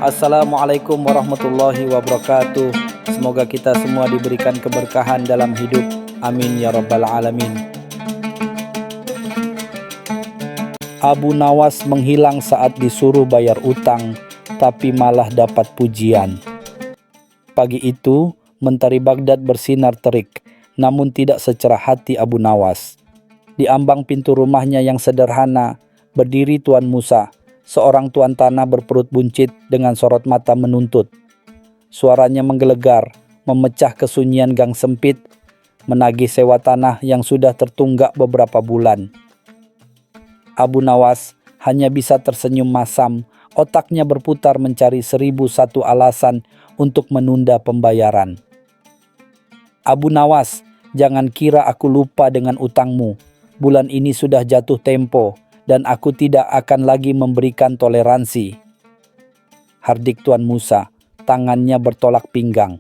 Assalamualaikum warahmatullahi wabarakatuh. Semoga kita semua diberikan keberkahan dalam hidup. Amin ya rabbal alamin. Abu Nawas menghilang saat disuruh bayar utang, tapi malah dapat pujian. Pagi itu, Mentari Baghdad bersinar terik, namun tidak secerah hati Abu Nawas. Di ambang pintu rumahnya yang sederhana, berdiri Tuan Musa, seorang tuan tanah berperut buncit dengan sorot mata menuntut. Suaranya menggelegar, memecah kesunyian gang sempit, menagih sewa tanah yang sudah tertunggak beberapa bulan. Abu Nawas hanya bisa tersenyum masam, otaknya berputar mencari 1001 alasan untuk menunda pembayaran. Abu Nawas, jangan kira aku lupa dengan utangmu. Bulan ini sudah jatuh tempo, dan aku tidak akan lagi memberikan toleransi. Hardik Tuan Musa, tangannya bertolak pinggang.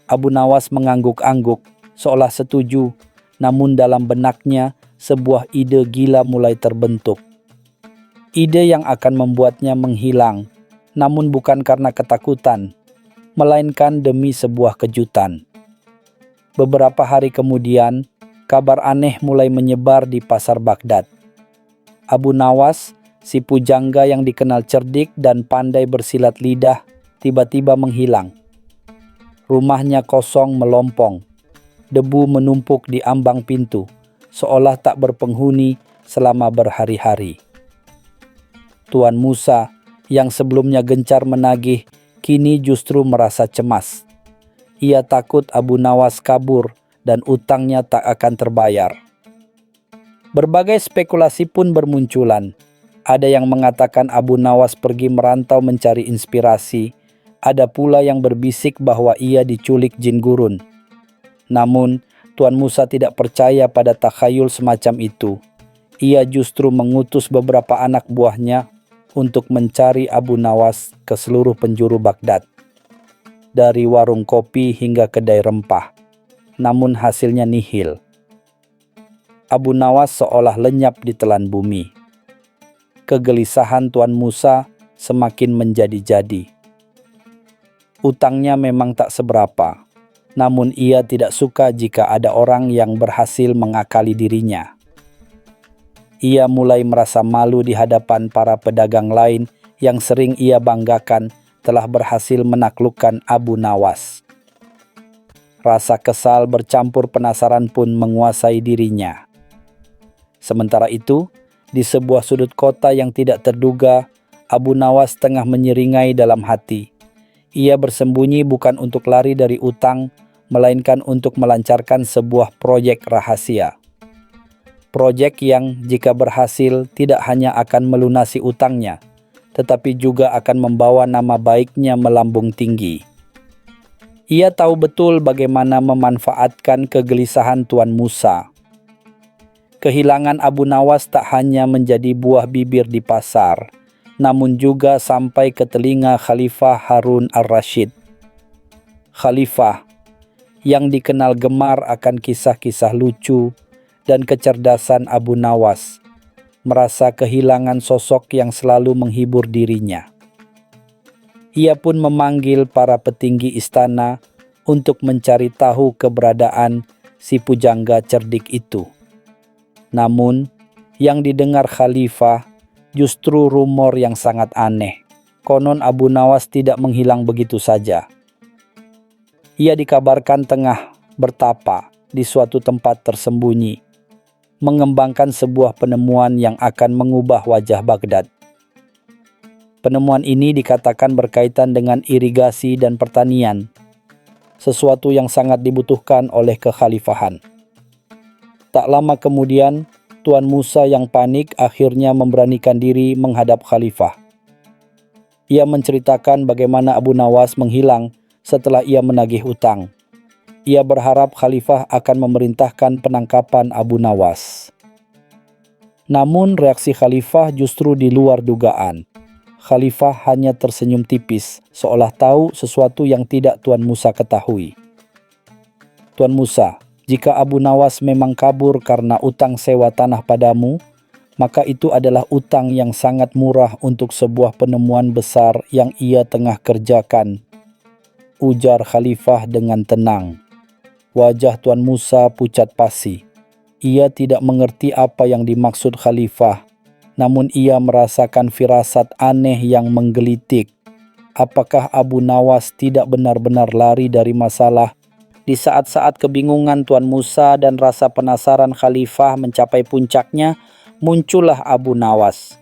Abu Nawas mengangguk-angguk, seolah setuju, namun dalam benaknya sebuah ide gila mulai terbentuk. Ide yang akan membuatnya menghilang, namun bukan karena ketakutan, melainkan demi sebuah kejutan. Beberapa hari kemudian, kabar aneh mulai menyebar di pasar Baghdad. Abu Nawas, si pujangga yang dikenal cerdik dan pandai bersilat lidah, tiba-tiba menghilang. Rumahnya kosong melompong. Debu menumpuk di ambang pintu, seolah tak berpenghuni selama berhari-hari. Tuan Musa, yang sebelumnya gencar menagih, kini justru merasa cemas. Ia takut Abu Nawas kabur dan utangnya tak akan terbayar. Berbagai spekulasi pun bermunculan. Ada yang mengatakan Abu Nawas pergi merantau mencari inspirasi. Ada pula yang berbisik bahwa ia diculik jin gurun. Namun, Tuan Musa tidak percaya pada takhayul semacam itu. Ia justru mengutus beberapa anak buahnya untuk mencari Abu Nawas ke seluruh penjuru Baghdad. Dari warung kopi hingga kedai rempah. Namun hasilnya nihil. Abu Nawas seolah lenyap di telan bumi. Kegelisahan Tuan Musa semakin menjadi-jadi. Utangnya memang tak seberapa, namun ia tidak suka jika ada orang yang berhasil mengakali dirinya. Ia mulai merasa malu di hadapan para pedagang lain yang sering ia banggakan telah berhasil menaklukkan Abu Nawas. Rasa kesal bercampur penasaran pun menguasai dirinya. Sementara itu, di sebuah sudut kota yang tidak terduga, Abu Nawas tengah menyeringai dalam hati. Ia bersembunyi bukan untuk lari dari utang, melainkan untuk melancarkan sebuah proyek rahasia. Proyek yang jika berhasil tidak hanya akan melunasi utangnya, tetapi juga akan membawa nama baiknya melambung tinggi. Ia tahu betul bagaimana memanfaatkan kegelisahan Tuan Musa. Kehilangan Abu Nawas tak hanya menjadi buah bibir di pasar, namun juga sampai ke telinga Khalifah Harun al-Rashid. Khalifah yang dikenal gemar akan kisah-kisah lucu dan kecerdasan Abu Nawas, merasa kehilangan sosok yang selalu menghibur dirinya. Ia pun memanggil para petinggi istana untuk mencari tahu keberadaan si pujangga cerdik itu. Namun, yang didengar Khalifah justru rumor yang sangat aneh. Konon Abu Nawas tidak menghilang begitu saja. Ia dikabarkan tengah bertapa di suatu tempat tersembunyi, mengembangkan sebuah penemuan yang akan mengubah wajah Baghdad. Penemuan ini dikatakan berkaitan dengan irigasi dan pertanian, sesuatu yang sangat dibutuhkan oleh kekhalifahan. Tak lama kemudian, Tuan Musa yang panik akhirnya memberanikan diri menghadap Khalifah. Ia menceritakan bagaimana Abu Nawas menghilang setelah ia menagih utang. Ia berharap Khalifah akan memerintahkan penangkapan Abu Nawas. Namun reaksi Khalifah justru di luar dugaan. Khalifah hanya tersenyum tipis, seolah tahu sesuatu yang tidak Tuan Musa ketahui. Tuan Musa, jika Abu Nawas memang kabur karena utang sewa tanah padamu, maka itu adalah utang yang sangat murah untuk sebuah penemuan besar yang ia tengah kerjakan, ujar Khalifah dengan tenang. Wajah Tuan Musa pucat pasi. Ia tidak mengerti apa yang dimaksud Khalifah, namun ia merasakan firasat aneh yang menggelitik. Apakah Abu Nawas tidak benar-benar lari dari masalah? Di saat-saat kebingungan Tuan Musa dan rasa penasaran Khalifah mencapai puncaknya, muncullah Abu Nawas.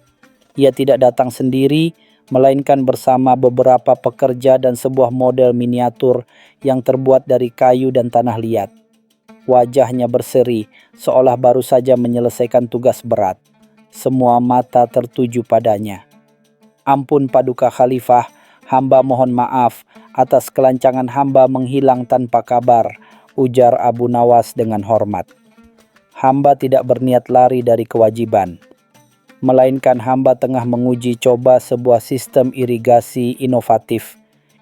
Ia tidak datang sendiri, melainkan bersama beberapa pekerja dan sebuah model miniatur yang terbuat dari kayu dan tanah liat. Wajahnya berseri, seolah baru saja menyelesaikan tugas berat. Semua mata tertuju padanya. Ampun Paduka Khalifah, hamba mohon maaf atas kelancangan hamba menghilang tanpa kabar, ujar Abu Nawas dengan hormat. Hamba tidak berniat lari dari kewajiban, melainkan hamba tengah menguji coba sebuah sistem irigasi inovatif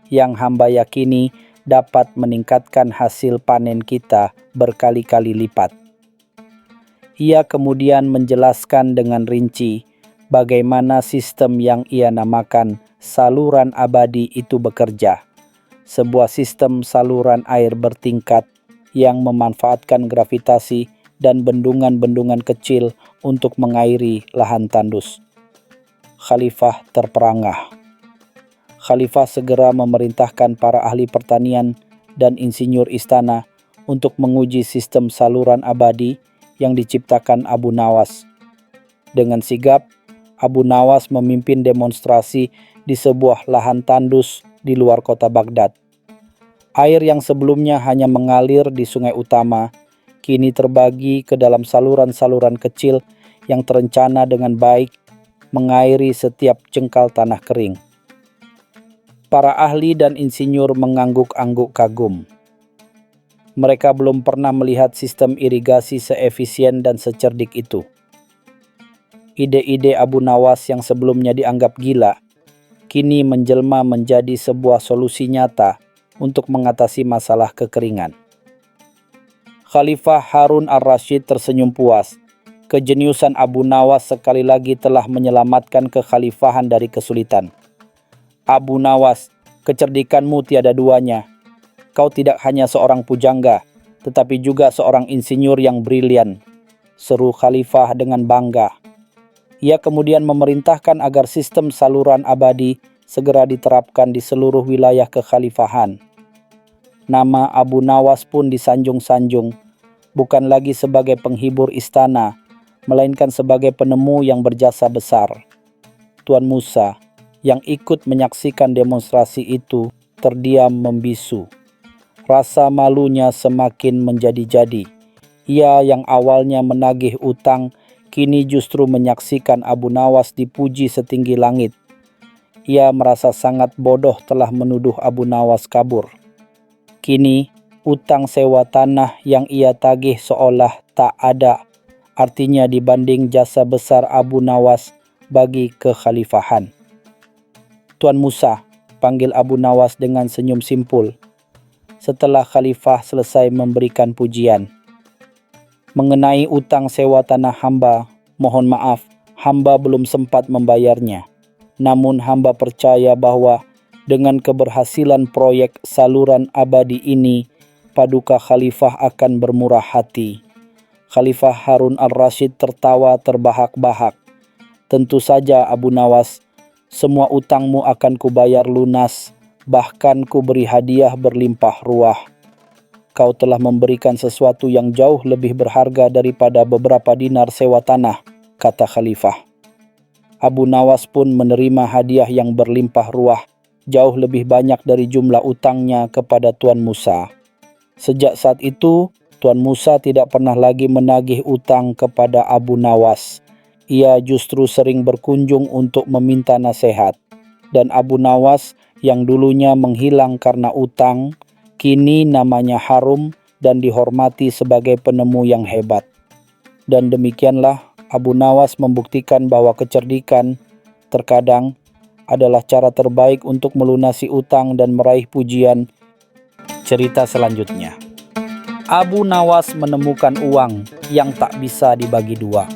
yang hamba yakini dapat meningkatkan hasil panen kita berkali-kali lipat. Ia kemudian menjelaskan dengan rinci bagaimana sistem yang ia namakan saluran abadi itu bekerja. Sebuah sistem saluran air bertingkat yang memanfaatkan gravitasi dan bendungan-bendungan kecil untuk mengairi lahan tandus. Khalifah terperangah. Khalifah segera memerintahkan para ahli pertanian dan insinyur istana untuk menguji sistem saluran abadi yang diciptakan Abu Nawas. Dengan sigap, Abu Nawas memimpin demonstrasi di sebuah lahan tandus di luar kota Baghdad. Air yang sebelumnya hanya mengalir di sungai utama, kini terbagi ke dalam saluran-saluran kecil yang terencana dengan baik mengairi setiap jengkal tanah kering. Para ahli dan insinyur mengangguk-angguk kagum. Mereka belum pernah melihat sistem irigasi seefisien dan secerdik itu. Ide-ide Abu Nawas yang sebelumnya dianggap gila, kini menjelma menjadi sebuah solusi nyata untuk mengatasi masalah kekeringan. Khalifah Harun ar-Rasyid tersenyum puas. Kejeniusan Abu Nawas sekali lagi telah menyelamatkan kekhalifahan dari kesulitan. Abu Nawas, kecerdikanmu tiada duanya. Kau tidak hanya seorang pujangga, tetapi juga seorang insinyur yang brilian, seru Khalifah dengan bangga. Ia kemudian memerintahkan agar sistem saluran abadi segera diterapkan di seluruh wilayah kekhalifahan. Nama Abu Nawas pun disanjung-sanjung, bukan lagi sebagai penghibur istana, melainkan sebagai penemu yang berjasa besar. Tuan Musa, yang ikut menyaksikan demonstrasi itu, terdiam membisu. Rasa malunya semakin menjadi-jadi. Ia yang awalnya menagih utang, kini justru menyaksikan Abu Nawas dipuji setinggi langit. Ia merasa sangat bodoh telah menuduh Abu Nawas kabur. Kini, utang sewa tanah yang ia tagih seolah tak ada artinya dibanding jasa besar Abu Nawas bagi kekhalifahan. Tuan Musa, panggil Abu Nawas dengan senyum simpul. Setelah Khalifah selesai memberikan pujian. Mengenai utang sewa tanah hamba, mohon maaf, hamba belum sempat membayarnya. Namun hamba percaya bahwa dengan keberhasilan proyek saluran abadi ini, Paduka Khalifah akan bermurah hati. Khalifah Harun ar-Rasyid tertawa terbahak-bahak. Tentu saja Abu Nawas, semua utangmu akan kubayar lunas, bahkan kuberi hadiah berlimpah ruah. Kau telah memberikan sesuatu yang jauh lebih berharga daripada beberapa dinar sewa tanah, kata Khalifah. Abu Nawas pun menerima hadiah yang berlimpah ruah, jauh lebih banyak dari jumlah utangnya kepada Tuan Musa. Sejak saat itu, Tuan Musa tidak pernah lagi menagih utang kepada Abu Nawas. Ia justru sering berkunjung untuk meminta nasihat. Dan Abu Nawas yang dulunya menghilang karena utang, kini namanya harum dan dihormati sebagai penemu yang hebat. Dan demikianlah Abu Nawas membuktikan bahwa kecerdikan terkadang adalah cara terbaik untuk melunasi utang dan meraih pujian. Cerita selanjutnya. Abu Nawas menemukan uang yang tak bisa dibagi dua.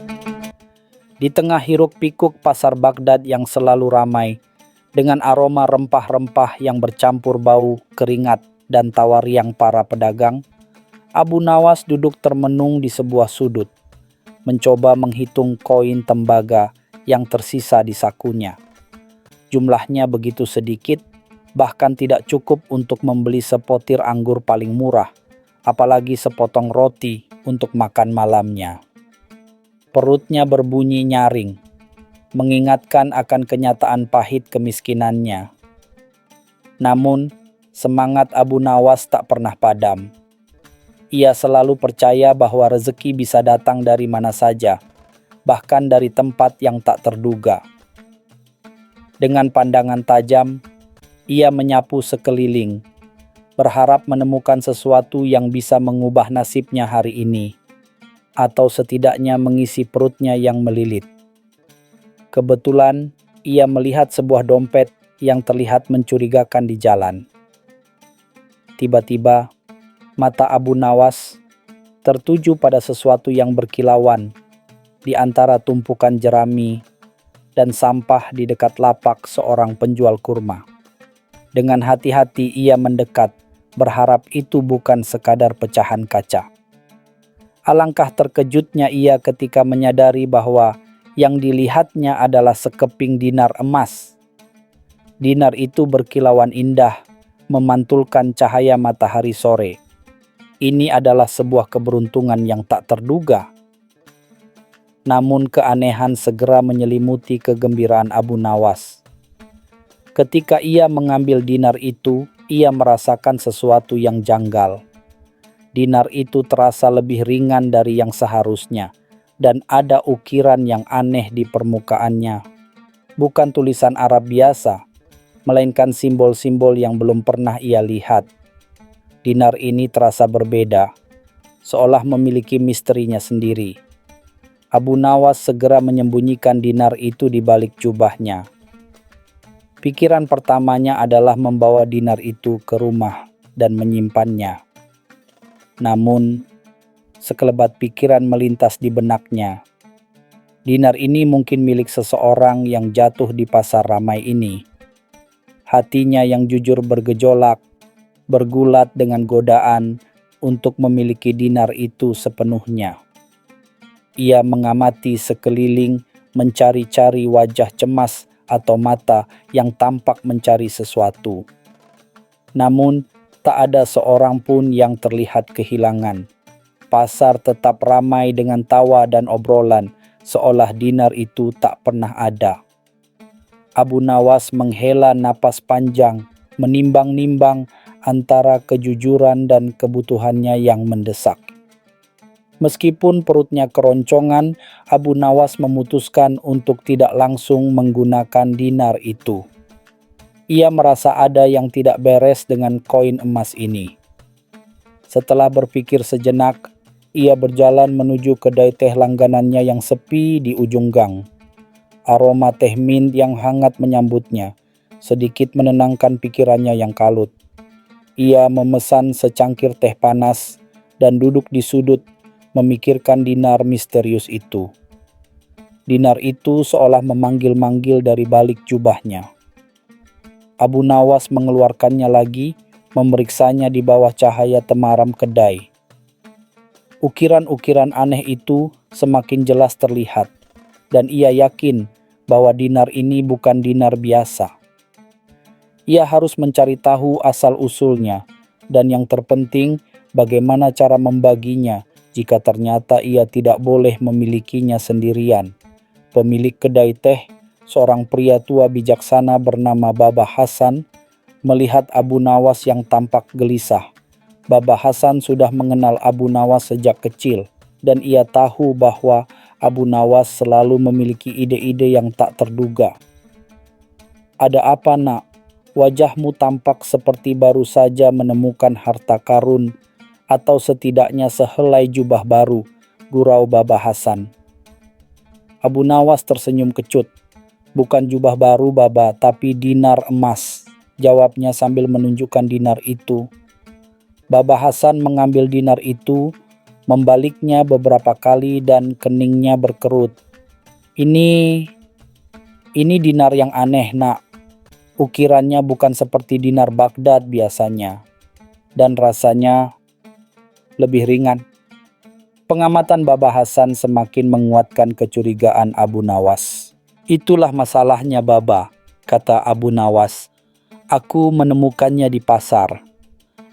Di tengah hiruk-pikuk pasar Baghdad yang selalu ramai, dengan aroma rempah-rempah yang bercampur bau, keringat, dan tawariang para pedagang, Abu Nawas duduk termenung di sebuah sudut, mencoba menghitung koin tembaga yang tersisa di sakunya. Jumlahnya begitu sedikit, bahkan tidak cukup untuk membeli sepotir anggur paling murah, apalagi sepotong roti untuk makan malamnya. Perutnya berbunyi nyaring, mengingatkan akan kenyataan pahit kemiskinannya. Namun, semangat Abu Nawas tak pernah padam. Ia selalu percaya bahwa rezeki bisa datang dari mana saja, bahkan dari tempat yang tak terduga. Dengan pandangan tajam, ia menyapu sekeliling, berharap menemukan sesuatu yang bisa mengubah nasibnya hari ini, atau setidaknya mengisi perutnya yang melilit. Kebetulan, ia melihat sebuah dompet yang terlihat mencurigakan di jalan. Tiba-tiba, mata Abu Nawas tertuju pada sesuatu yang berkilauan di antara tumpukan jerami dan sampah di dekat lapak seorang penjual kurma. Dengan hati-hati ia mendekat, berharap itu bukan sekadar pecahan kaca. Alangkah terkejutnya ia ketika menyadari bahwa yang dilihatnya adalah sekeping dinar emas. Dinar itu berkilauan indah, memantulkan cahaya matahari sore. Ini adalah sebuah keberuntungan yang tak terduga. Namun keanehan segera menyelimuti kegembiraan Abu Nawas. Ketika ia mengambil dinar itu, ia merasakan sesuatu yang janggal. Dinar itu terasa lebih ringan dari yang seharusnya, dan ada ukiran yang aneh di permukaannya. Bukan tulisan Arab biasa, melainkan simbol-simbol yang belum pernah ia lihat. Dinar ini terasa berbeda, seolah memiliki misterinya sendiri. Abu Nawas segera menyembunyikan dinar itu di balik jubahnya. Pikiran pertamanya adalah membawa dinar itu ke rumah dan menyimpannya. Namun, sekelebat pikiran melintas di benaknya. Dinar ini mungkin milik seseorang yang jatuh di pasar ramai ini. Hatinya yang jujur bergejolak, bergulat dengan godaan untuk memiliki dinar itu sepenuhnya. Ia mengamati sekeliling, mencari-cari wajah cemas atau mata yang tampak mencari sesuatu. Namun, tak ada seorang pun yang terlihat kehilangan. Pasar tetap ramai dengan tawa dan obrolan, seolah dinar itu tak pernah ada. Abu Nawas menghela napas panjang, menimbang-nimbang antara kejujuran dan kebutuhannya yang mendesak. Meskipun perutnya keroncongan, Abu Nawas memutuskan untuk tidak langsung menggunakan dinar itu. Ia merasa ada yang tidak beres dengan koin emas ini. Setelah berpikir sejenak, ia berjalan menuju kedai teh langganannya yang sepi di ujung gang. Aroma teh mint yang hangat menyambutnya, sedikit menenangkan pikirannya yang kalut. Ia memesan secangkir teh panas dan duduk di sudut memikirkan dinar misterius itu. Dinar itu seolah memanggil-manggil dari balik jubahnya. Abu Nawas mengeluarkannya lagi, memeriksanya di bawah cahaya temaram kedai. Ukiran-ukiran aneh itu semakin jelas terlihat, dan ia yakin bahwa dinar ini bukan dinar biasa. Ia harus mencari tahu asal-usulnya, dan yang terpenting bagaimana cara membaginya jika ternyata ia tidak boleh memilikinya sendirian. Pemilik kedai teh, seorang pria tua bijaksana bernama Baba Hasan, melihat Abu Nawas yang tampak gelisah. Baba Hasan sudah mengenal Abu Nawas sejak kecil, dan ia tahu bahwa Abu Nawas selalu memiliki ide-ide yang tak terduga. "Ada apa, nak? Wajahmu tampak seperti baru saja menemukan harta karun, atau setidaknya sehelai jubah baru," gurau Baba Hasan. Abu Nawas tersenyum kecut. "Bukan jubah baru, Baba, tapi dinar emas," jawabnya sambil menunjukkan dinar itu. Baba Hasan mengambil dinar itu, membaliknya beberapa kali dan keningnya berkerut. Ini dinar yang aneh, Nak. Ukirannya bukan seperti dinar Baghdad biasanya, dan rasanya lebih ringan. Pengamatan Baba Hasan semakin menguatkan kecurigaan Abu Nawas. Itulah masalahnya, Baba, kata Abu Nawas. Aku menemukannya di pasar,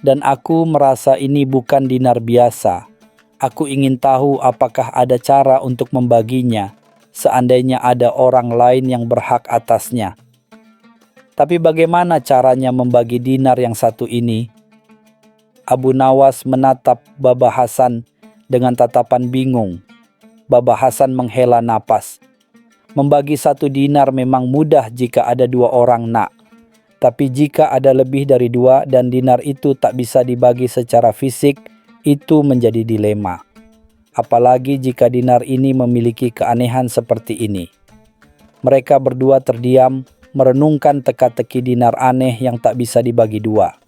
dan aku merasa ini bukan dinar biasa. Aku ingin tahu apakah ada cara untuk membaginya, seandainya ada orang lain yang berhak atasnya. Tapi bagaimana caranya membagi dinar yang satu ini? Abu Nawas menatap Baba Hasan dengan tatapan bingung. Baba Hasan menghela napas. Membagi satu dinar memang mudah jika ada dua orang, Nak. Tapi jika ada lebih dari dua dan dinar itu tak bisa dibagi secara fisik, itu menjadi dilema. Apalagi jika dinar ini memiliki keanehan seperti ini. Mereka berdua terdiam, merenungkan teka-teki dinar aneh yang tak bisa dibagi dua.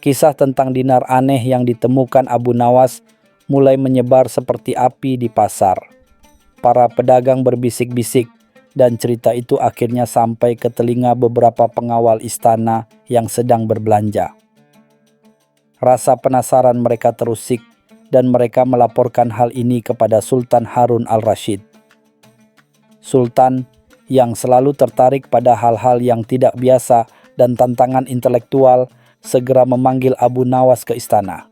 Kisah tentang dinar aneh yang ditemukan Abu Nawas mulai menyebar seperti api di pasar. Para pedagang berbisik-bisik, dan cerita itu akhirnya sampai ke telinga beberapa pengawal istana yang sedang berbelanja. Rasa penasaran mereka terusik, dan mereka melaporkan hal ini kepada Sultan Harun al-Rashid. Sultan yang selalu tertarik pada hal-hal yang tidak biasa dan tantangan intelektual segera memanggil Abu Nawas ke istana.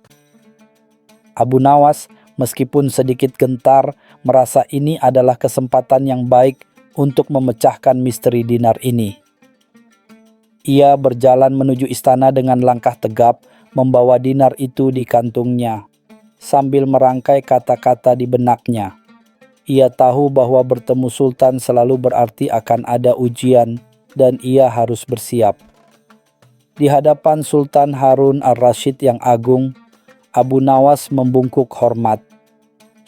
Abu Nawas, meskipun sedikit gentar, merasa ini adalah kesempatan yang baik untuk memecahkan misteri dinar ini. Ia berjalan menuju istana dengan langkah tegap, membawa dinar itu di kantungnya, sambil merangkai kata-kata di benaknya. Ia tahu bahwa bertemu Sultan selalu berarti akan ada ujian, dan ia harus bersiap. Di hadapan Sultan Harun al-Rashid yang agung, Abu Nawas membungkuk hormat.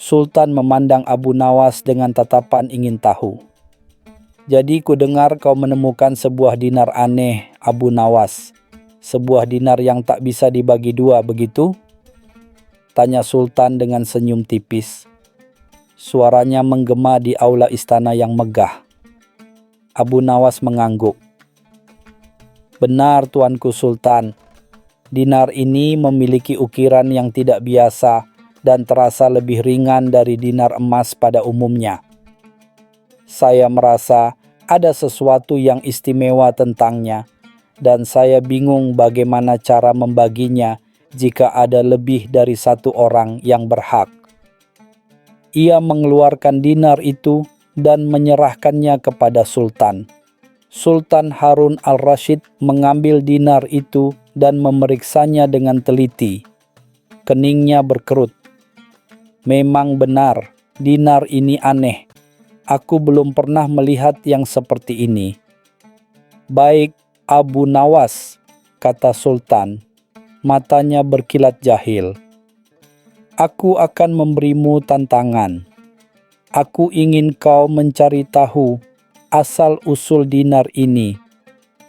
Sultan memandang Abu Nawas dengan tatapan ingin tahu. Jadi kudengar kau menemukan sebuah dinar aneh, Abu Nawas. Sebuah dinar yang tak bisa dibagi dua, begitu? Tanya Sultan dengan senyum tipis. Suaranya menggema di aula istana yang megah. Abu Nawas mengangguk. Benar, Tuanku Sultan. Dinar ini memiliki ukiran yang tidak biasa dan terasa lebih ringan dari dinar emas pada umumnya. Saya merasa ada sesuatu yang istimewa tentangnya, dan saya bingung bagaimana cara membaginya jika ada lebih dari satu orang yang berhak. Ia mengeluarkan dinar itu dan menyerahkannya kepada Sultan. Sultan Harun al-Rashid mengambil dinar itu dan memeriksanya dengan teliti. Keningnya berkerut. Memang benar, dinar ini aneh. Aku belum pernah melihat yang seperti ini. Baik, Abu Nawas, kata Sultan. Matanya berkilat jahil. Aku akan memberimu tantangan. Aku ingin kau mencari tahu asal-usul dinar ini,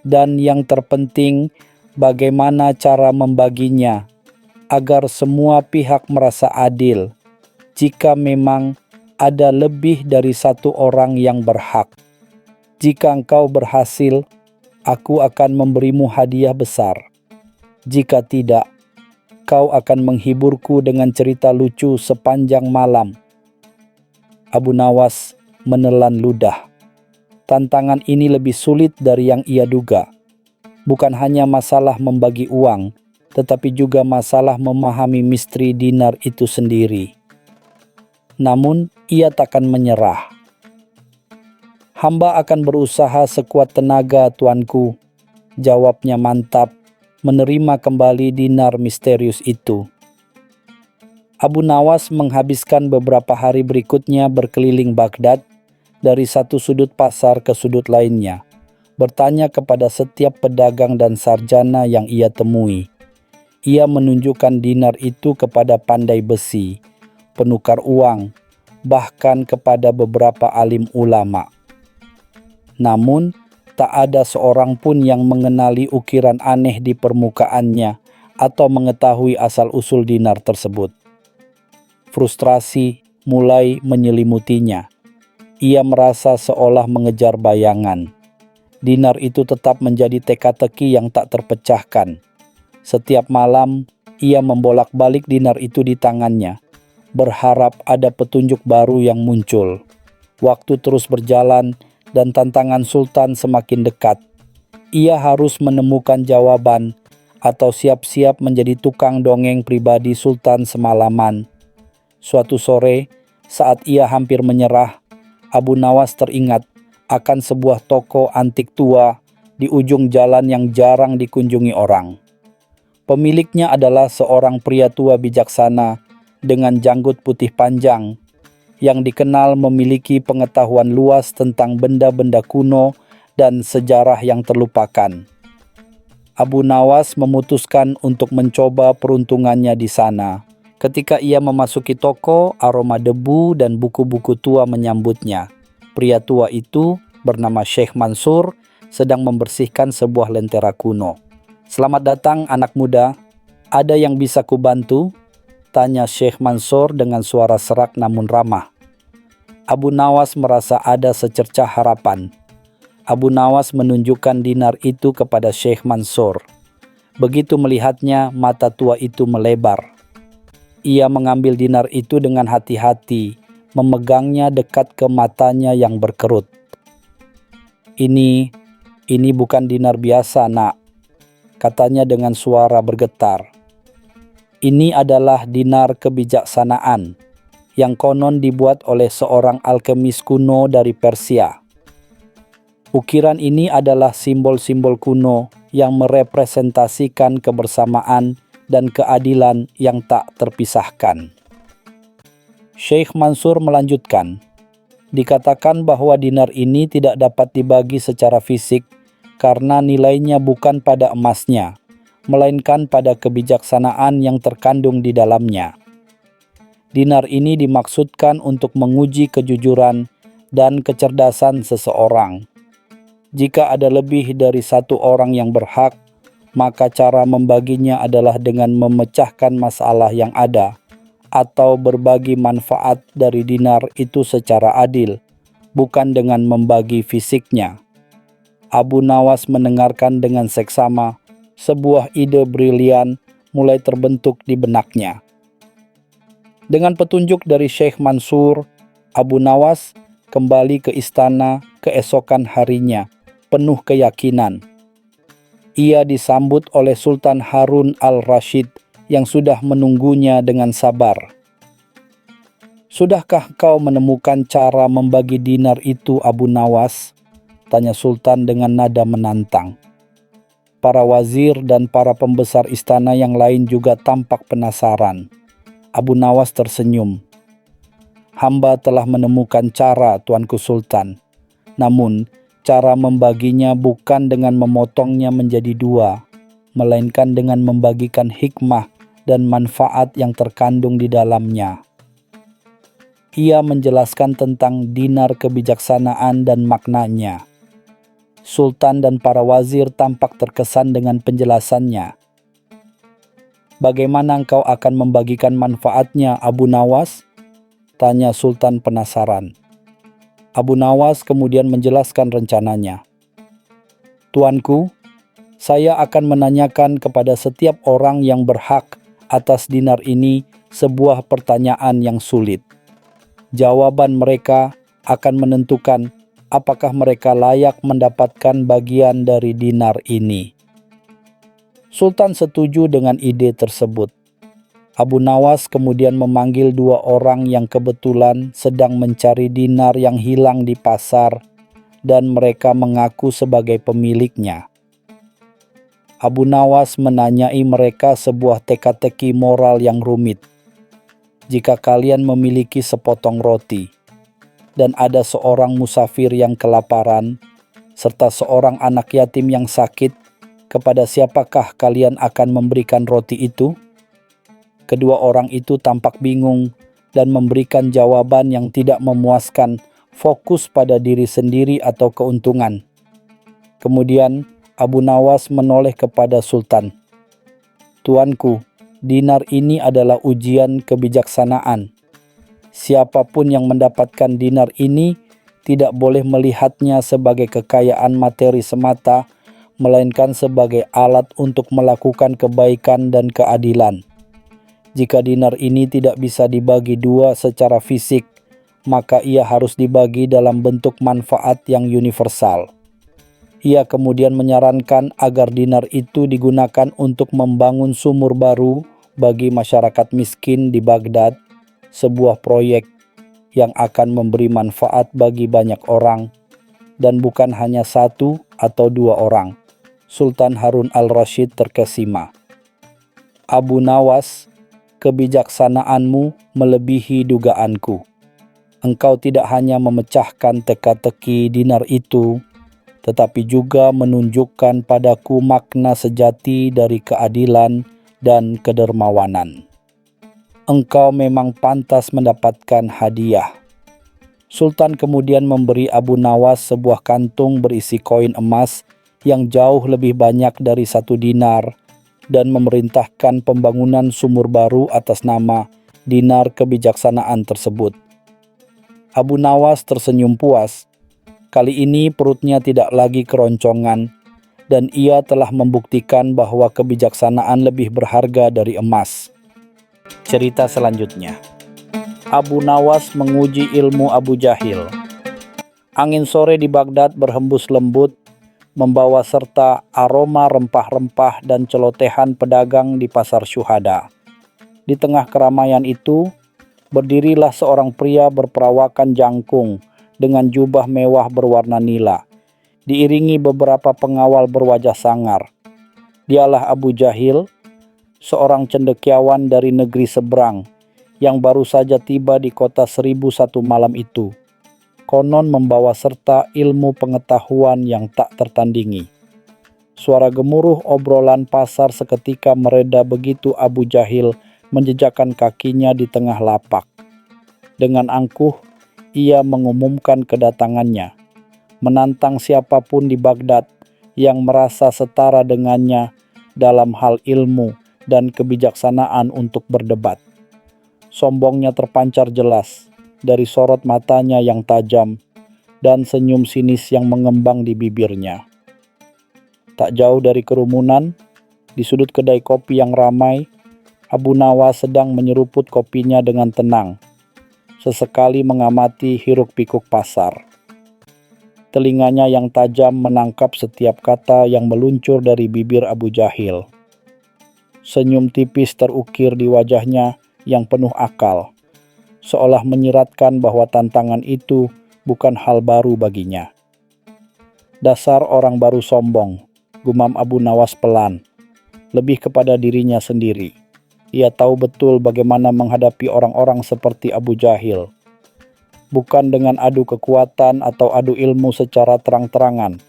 dan yang terpenting, bagaimana cara membaginya agar semua pihak merasa adil jika memang ada lebih dari satu orang yang berhak. Jika engkau berhasil, aku akan memberimu hadiah besar. Jika tidak, kau akan menghiburku dengan cerita lucu sepanjang malam. Abu Nawas menelan ludah. Tantangan ini lebih sulit dari yang ia duga. Bukan hanya masalah membagi uang, tetapi juga masalah memahami misteri dinar itu sendiri. Namun, ia takkan menyerah. Hamba akan berusaha sekuat tenaga, Tuanku, jawabnya mantap, menerima kembali dinar misterius itu. Abu Nawas menghabiskan beberapa hari berikutnya berkeliling Baghdad, dari satu sudut pasar ke sudut lainnya, bertanya kepada setiap pedagang dan sarjana yang ia temui. Ia menunjukkan dinar itu kepada pandai besi, penukar uang, bahkan kepada beberapa alim ulama. Namun, tak ada seorang pun yang mengenali ukiran aneh di permukaannya atau mengetahui asal-usul dinar tersebut. Frustrasi mulai menyelimutinya. Ia merasa seolah mengejar bayangan. Dinar itu tetap menjadi teka-teki yang tak terpecahkan. Setiap malam, ia membolak-balik dinar itu di tangannya, berharap ada petunjuk baru yang muncul. Waktu terus berjalan dan tantangan Sultan semakin dekat. Ia harus menemukan jawaban atau siap-siap menjadi tukang dongeng pribadi Sultan semalaman. Suatu sore, saat ia hampir menyerah, Abu Nawas teringat akan sebuah toko antik tua di ujung jalan yang jarang dikunjungi orang. Pemiliknya adalah seorang pria tua bijaksana dengan janggut putih panjang yang dikenal memiliki pengetahuan luas tentang benda-benda kuno dan sejarah yang terlupakan. Abu Nawas memutuskan untuk mencoba peruntungannya di sana. Ketika ia memasuki toko, aroma debu dan buku-buku tua menyambutnya. Pria tua itu, bernama Syekh Mansur, sedang membersihkan sebuah lentera kuno. "Selamat datang anak muda, ada yang bisa kubantu?" tanya Syekh Mansur dengan suara serak namun ramah. Abu Nawas merasa ada secercah harapan. Abu Nawas menunjukkan dinar itu kepada Syekh Mansur. Begitu melihatnya, mata tua itu melebar. Ia mengambil dinar itu dengan hati-hati, memegangnya dekat ke matanya yang berkerut. Ini bukan dinar biasa, nak," katanya dengan suara bergetar. "Ini adalah dinar kebijaksanaan yang konon dibuat oleh seorang alkemis kuno dari Persia. Ukiran ini adalah simbol-simbol kuno yang merepresentasikan kebersamaan dan keadilan yang tak terpisahkan." Syekh Mansur melanjutkan, "Dikatakan bahwa dinar ini tidak dapat dibagi secara fisik karena nilainya bukan pada emasnya, melainkan pada kebijaksanaan yang terkandung di dalamnya. Dinar ini dimaksudkan untuk menguji kejujuran dan kecerdasan seseorang. Jika ada lebih dari satu orang yang berhak, maka cara membaginya adalah dengan memecahkan masalah yang ada atau berbagi manfaat dari dinar itu secara adil, bukan dengan membagi fisiknya." Abu Nawas mendengarkan dengan seksama. Sebuah ide brilian mulai terbentuk di benaknya. Dengan petunjuk dari Syekh Mansur, Abu Nawas kembali ke istana keesokan harinya, penuh keyakinan. Ia disambut oleh Sultan Harun al-Rashid yang sudah menunggunya dengan sabar. "Sudahkah kau menemukan cara membagi dinar itu, Abu Nawas?" tanya Sultan dengan nada menantang. Para wazir dan para pembesar istana yang lain juga tampak penasaran. Abu Nawas tersenyum. "Hamba telah menemukan cara, Tuanku Sultan. Namun, cara membaginya bukan dengan memotongnya menjadi dua, melainkan dengan membagikan hikmah dan manfaat yang terkandung di dalamnya." Ia menjelaskan tentang dinar kebijaksanaan dan maknanya. Sultan dan para wazir tampak terkesan dengan penjelasannya. "Bagaimana engkau akan membagikan manfaatnya, Abu Nawas?" tanya Sultan penasaran. Abu Nawas kemudian menjelaskan rencananya. "Tuanku, saya akan menanyakan kepada setiap orang yang berhak atas dinar ini sebuah pertanyaan yang sulit. Jawaban mereka akan menentukan apakah mereka layak mendapatkan bagian dari dinar ini." Sultan setuju dengan ide tersebut. Abu Nawas kemudian memanggil dua orang yang kebetulan sedang mencari dinar yang hilang di pasar dan mereka mengaku sebagai pemiliknya. Abu Nawas menanyai mereka sebuah teka-teki moral yang rumit. "Jika kalian memiliki sepotong roti, dan ada seorang musafir yang kelaparan, serta seorang anak yatim yang sakit, kepada siapakah kalian akan memberikan roti itu?" Kedua orang itu tampak bingung dan memberikan jawaban yang tidak memuaskan, fokus pada diri sendiri atau keuntungan. Kemudian Abu Nawas menoleh kepada Sultan. "Tuanku, dinar ini adalah ujian kebijaksanaan. Siapapun yang mendapatkan dinar ini tidak boleh melihatnya sebagai kekayaan materi semata, melainkan sebagai alat untuk melakukan kebaikan dan keadilan. Jika dinar ini tidak bisa dibagi dua secara fisik, maka ia harus dibagi dalam bentuk manfaat yang universal. Ia kemudian menyarankan agar dinar itu digunakan untuk membangun sumur baru bagi masyarakat miskin di Baghdad, sebuah proyek yang akan memberi manfaat bagi banyak orang, dan bukan hanya satu atau dua orang. Sultan Harun al-Rasyid terkesima. Abu Nawas, kebijaksanaanmu melebihi dugaanku. Engkau tidak hanya memecahkan teka-teki dinar itu, tetapi juga menunjukkan padaku makna sejati dari keadilan dan kedermawanan. Engkau memang pantas mendapatkan hadiah. Sultan kemudian memberi Abu Nawas sebuah kantung berisi koin emas yang jauh lebih banyak dari 1 dinar dan memerintahkan pembangunan sumur baru atas nama dinar kebijaksanaan tersebut. Abu Nawas tersenyum puas. Kali ini perutnya tidak lagi keroncongan, dan ia telah membuktikan bahwa kebijaksanaan lebih berharga dari emas. Cerita selanjutnya. Abu Nawas menguji ilmu Abu Jahil. Angin sore di Baghdad berhembus lembut, membawa serta aroma rempah-rempah dan celotehan pedagang di pasar Syuhada. Di tengah keramaian itu, berdirilah seorang pria berperawakan jangkung dengan jubah mewah berwarna nila, diiringi beberapa pengawal berwajah sangar. Dialah Abu Jahil, seorang cendekiawan dari negeri seberang yang baru saja tiba di kota 1001 malam itu. Konon membawa serta ilmu pengetahuan yang tak tertandingi. Suara gemuruh obrolan pasar seketika mereda begitu Abu Jahil menjejakkan kakinya di tengah lapak. Dengan angkuh, ia mengumumkan kedatangannya, menantang siapapun di Baghdad yang merasa setara dengannya dalam hal ilmu dan kebijaksanaan untuk berdebat. Sombongnya terpancar jelas dari sorot matanya yang tajam dan senyum sinis yang mengembang di bibirnya. Tak jauh dari kerumunan, di sudut kedai kopi yang ramai, Abu Nawas sedang menyeruput kopinya dengan tenang, sesekali mengamati hiruk-pikuk pasar. Telinganya yang tajam menangkap setiap kata yang meluncur dari bibir Abu Jahil. Senyum tipis terukir di wajahnya yang penuh akal, seolah menyiratkan bahwa tantangan itu bukan hal baru baginya. Dasar orang baru sombong, gumam Abu Nawas pelan, lebih kepada dirinya sendiri. Ia tahu betul bagaimana menghadapi orang-orang seperti Abu Jahil. Bukan dengan adu kekuatan atau adu ilmu secara terang-terangan,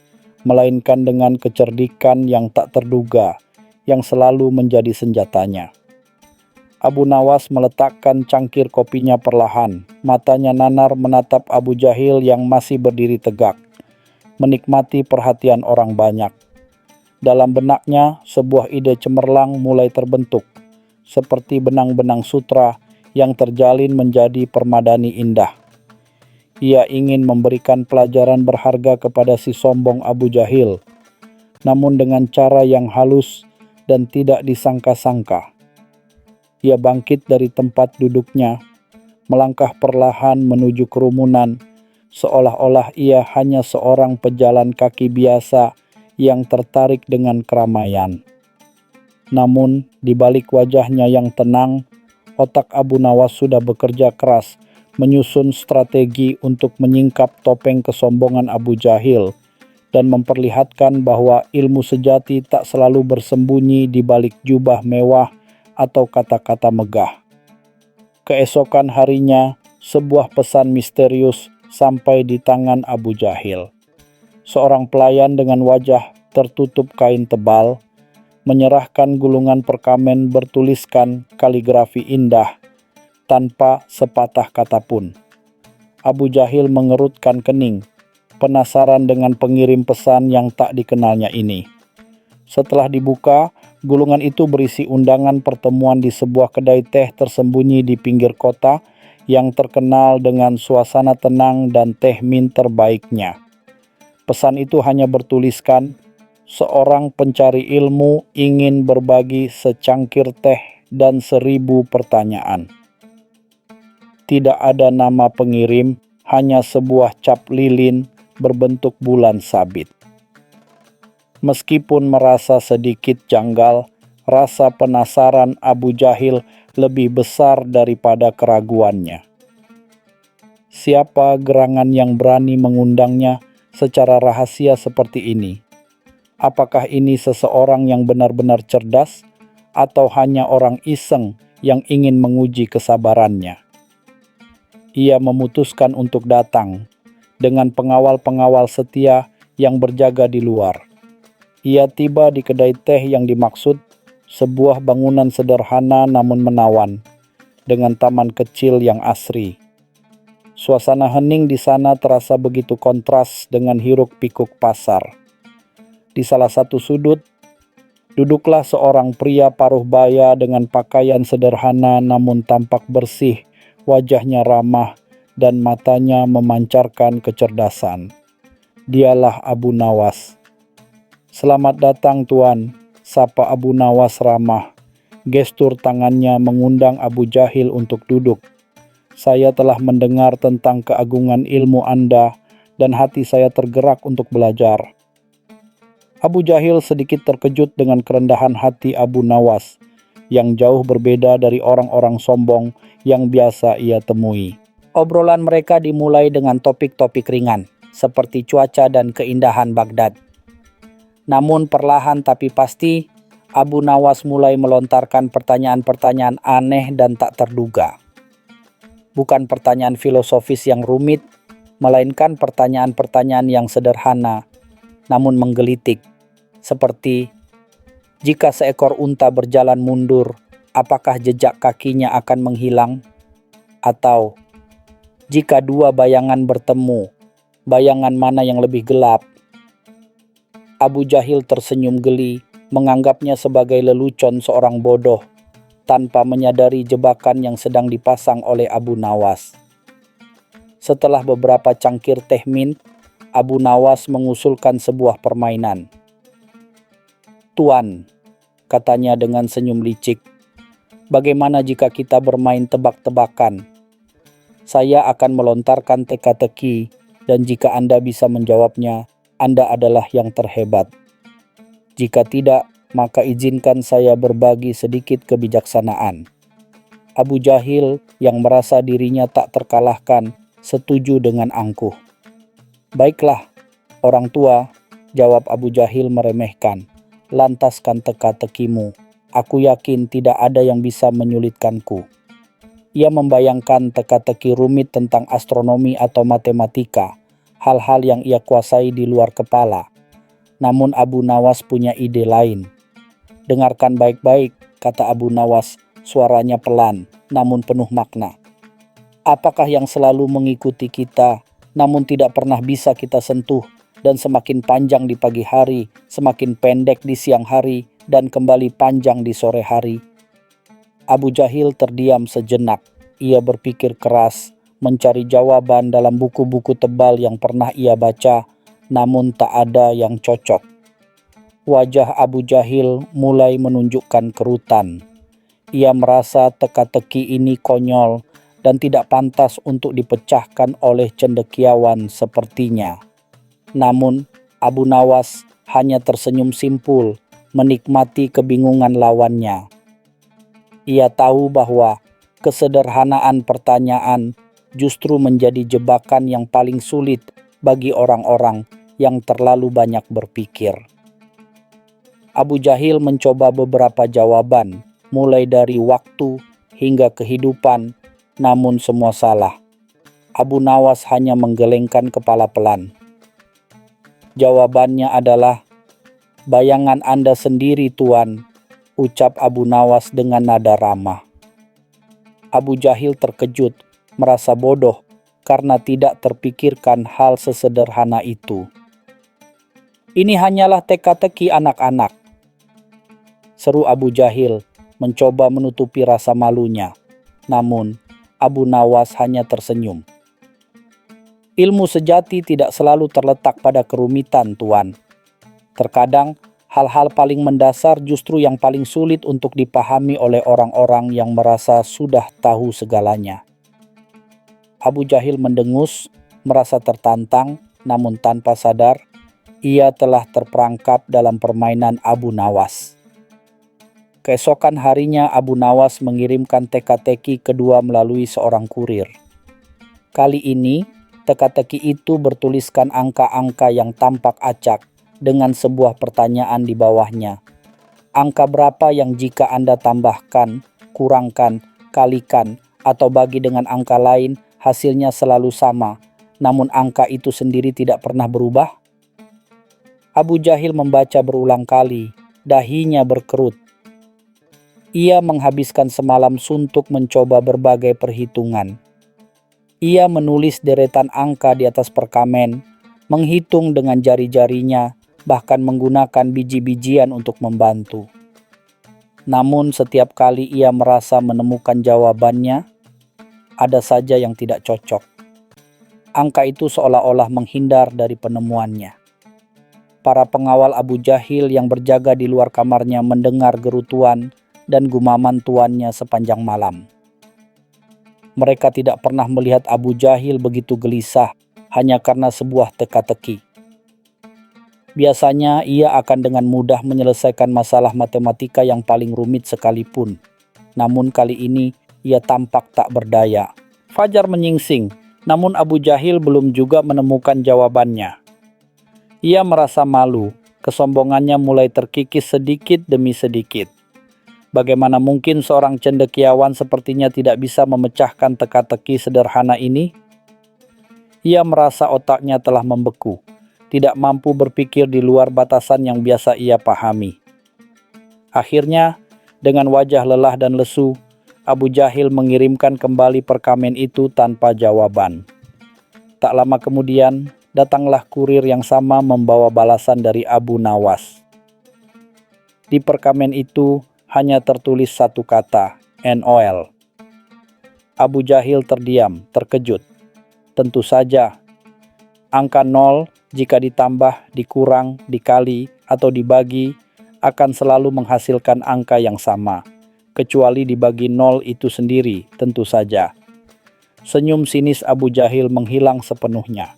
melainkan dengan kecerdikan yang tak terduga, yang selalu menjadi senjatanya. Abu Nawas meletakkan cangkir kopinya perlahan, matanya nanar menatap Abu Jahil yang masih berdiri tegak, menikmati perhatian orang banyak. Dalam benaknya, sebuah ide cemerlang mulai terbentuk, seperti benang-benang sutra yang terjalin menjadi permadani indah. Ia ingin memberikan pelajaran berharga kepada si sombong Abu Jahil, namun dengan cara yang halus dan tidak disangka-sangka. Ia bangkit dari tempat duduknya, melangkah perlahan menuju kerumunan, seolah-olah ia hanya seorang pejalan kaki biasa yang tertarik dengan keramaian. Namun, di balik wajahnya yang tenang, otak Abu Nawas sudah bekerja keras menyusun strategi untuk menyingkap topeng kesombongan Abu Jahil dan memperlihatkan bahwa ilmu sejati tak selalu bersembunyi di balik jubah mewah atau kata-kata megah. Keesokan harinya, sebuah pesan misterius sampai di tangan Abu Jahil. Seorang pelayan dengan wajah tertutup kain tebal menyerahkan gulungan perkamen bertuliskan kaligrafi indah tanpa sepatah kata pun. Abu Jahil mengerutkan kening, penasaran dengan pengirim pesan yang tak dikenalnya ini. Setelah dibuka, gulungan itu berisi undangan pertemuan di sebuah kedai teh tersembunyi di pinggir kota yang terkenal dengan suasana tenang dan teh mint terbaiknya. Pesan itu hanya bertuliskan, seorang pencari ilmu ingin berbagi secangkir teh dan 1000 pertanyaan. Tidak ada nama pengirim, hanya sebuah cap lilin berbentuk bulan sabit. Meskipun merasa sedikit janggal, rasa penasaran Abu Jahil lebih besar daripada keraguannya. Siapa gerangan yang berani mengundangnya secara rahasia seperti ini? Apakah ini seseorang yang benar-benar cerdas, atau hanya orang iseng yang ingin menguji kesabarannya? Ia memutuskan untuk datang dengan pengawal-pengawal setia yang berjaga di luar. Ia tiba di kedai teh yang dimaksud, sebuah bangunan sederhana namun menawan, dengan taman kecil yang asri. Suasana hening di sana terasa begitu kontras dengan hiruk-pikuk pasar. Di salah satu sudut, duduklah seorang pria paruh baya dengan pakaian sederhana namun tampak bersih, wajahnya ramah, dan matanya memancarkan kecerdasan. Dialah Abu Nawas. "Selamat datang, Tuan," sapa Abu Nawas ramah. Gestur tangannya mengundang Abu Jahil untuk duduk. "Saya telah mendengar tentang keagungan ilmu Anda dan hati saya tergerak untuk belajar." Abu Jahil sedikit terkejut dengan kerendahan hati Abu Nawas, yang jauh berbeda dari orang-orang sombong yang biasa ia temui. Obrolan mereka dimulai dengan topik-topik ringan, seperti cuaca dan keindahan Baghdad. Namun perlahan tapi pasti, Abu Nawas mulai melontarkan pertanyaan-pertanyaan aneh dan tak terduga. Bukan pertanyaan filosofis yang rumit, melainkan pertanyaan-pertanyaan yang sederhana, namun menggelitik. Seperti, jika seekor unta berjalan mundur, apakah jejak kakinya akan menghilang? Atau, jika dua bayangan bertemu, bayangan mana yang lebih gelap? Abu Jahil tersenyum geli, menganggapnya sebagai lelucon seorang bodoh, tanpa menyadari jebakan yang sedang dipasang oleh Abu Nawas. Setelah beberapa cangkir teh mint, Abu Nawas mengusulkan sebuah permainan. "Tuan," katanya dengan senyum licik, "bagaimana jika kita bermain tebak-tebakan? Saya akan melontarkan teka-teki, dan jika Anda bisa menjawabnya, Anda adalah yang terhebat. Jika tidak, maka izinkan saya berbagi sedikit kebijaksanaan." Abu Jahil yang merasa dirinya tak terkalahkan, setuju dengan angkuh. "Baiklah, orang tua," jawab Abu Jahil meremehkan. "Lantaskan teka-tekimu. Aku yakin tidak ada yang bisa menyulitkanku." Ia membayangkan teka-teki rumit tentang astronomi atau matematika, hal-hal yang ia kuasai di luar kepala. Namun Abu Nawas punya ide lain. "Dengarkan baik-baik," kata Abu Nawas, suaranya pelan namun penuh makna. "Apakah yang selalu mengikuti kita, namun tidak pernah bisa kita sentuh, dan semakin panjang di pagi hari, semakin pendek di siang hari, dan kembali panjang di sore hari?" Abu Jahil terdiam sejenak. Ia berpikir keras, mencari jawaban dalam buku-buku tebal yang pernah ia baca, namun tak ada yang cocok. Wajah Abu Jahil mulai menunjukkan kerutan. Ia merasa teka-teki ini konyol dan tidak pantas untuk dipecahkan oleh cendekiawan sepertinya. Namun, Abu Nawas hanya tersenyum simpul, menikmati kebingungan lawannya. Ia tahu bahwa kesederhanaan pertanyaan justru menjadi jebakan yang paling sulit bagi orang-orang yang terlalu banyak berpikir. Abu Jahil mencoba beberapa jawaban, mulai dari waktu hingga kehidupan, namun semua salah. Abu Nawas hanya menggelengkan kepala pelan. Jawabannya adalah, "Bayangan Anda sendiri, Tuan," ucap Abu Nawas dengan nada ramah. Abu Jahil terkejut, merasa bodoh karena tidak terpikirkan hal sesederhana itu. "Ini hanyalah teka-teki anak-anak," seru Abu Jahil, mencoba menutupi rasa malunya. Namun, Abu Nawas hanya tersenyum. Ilmu sejati tidak selalu terletak pada kerumitan, Tuan. Terkadang, hal-hal paling mendasar justru yang paling sulit untuk dipahami oleh orang-orang yang merasa sudah tahu segalanya. Abu Jahil mendengus, merasa tertantang, namun tanpa sadar, ia telah terperangkap dalam permainan Abu Nawas. Keesokan harinya Abu Nawas mengirimkan teka-teki kedua melalui seorang kurir. Kali ini, teka-teki itu bertuliskan angka-angka yang tampak acak dengan sebuah pertanyaan di bawahnya. Angka berapa yang jika Anda tambahkan, kurangkan, kalikan, atau bagi dengan angka lain, hasilnya selalu sama, namun angka itu sendiri tidak pernah berubah? Abu Jahil membaca berulang kali, dahinya berkerut. Ia menghabiskan semalam suntuk mencoba berbagai perhitungan. Ia menulis deretan angka di atas perkamen, menghitung dengan jari-jarinya, bahkan menggunakan biji-bijian untuk membantu. Namun setiap kali ia merasa menemukan jawabannya, ada saja yang tidak cocok. Angka itu seolah-olah menghindar dari penemuannya. Para pengawal Abu Jahil yang berjaga di luar kamarnya mendengar gerutuan dan gumaman tuannya sepanjang malam. Mereka tidak pernah melihat Abu Jahil begitu gelisah hanya karena sebuah teka-teki. Biasanya ia akan dengan mudah menyelesaikan masalah matematika yang paling rumit sekalipun. Namun kali ini ia tampak tak berdaya. Fajar menyingsing, namun Abu Jahil belum juga menemukan jawabannya. Ia merasa malu, kesombongannya mulai terkikis sedikit demi sedikit. Bagaimana mungkin seorang cendekiawan sepertinya tidak bisa memecahkan teka-teki sederhana ini? Ia merasa otaknya telah membeku, tidak mampu berpikir di luar batasan yang biasa ia pahami. Akhirnya, dengan wajah lelah dan lesu, Abu Jahil mengirimkan kembali perkamen itu tanpa jawaban. Tak lama kemudian, datanglah kurir yang sama membawa balasan dari Abu Nawas. Di perkamen itu hanya tertulis satu kata, NOL. Abu Jahil terdiam, terkejut. Tentu saja, angka 0 jika ditambah, dikurang, dikali, atau dibagi akan selalu menghasilkan angka yang sama. Kecuali dibagi 0 itu sendiri, tentu saja. Senyum sinis Abu Jahil menghilang sepenuhnya.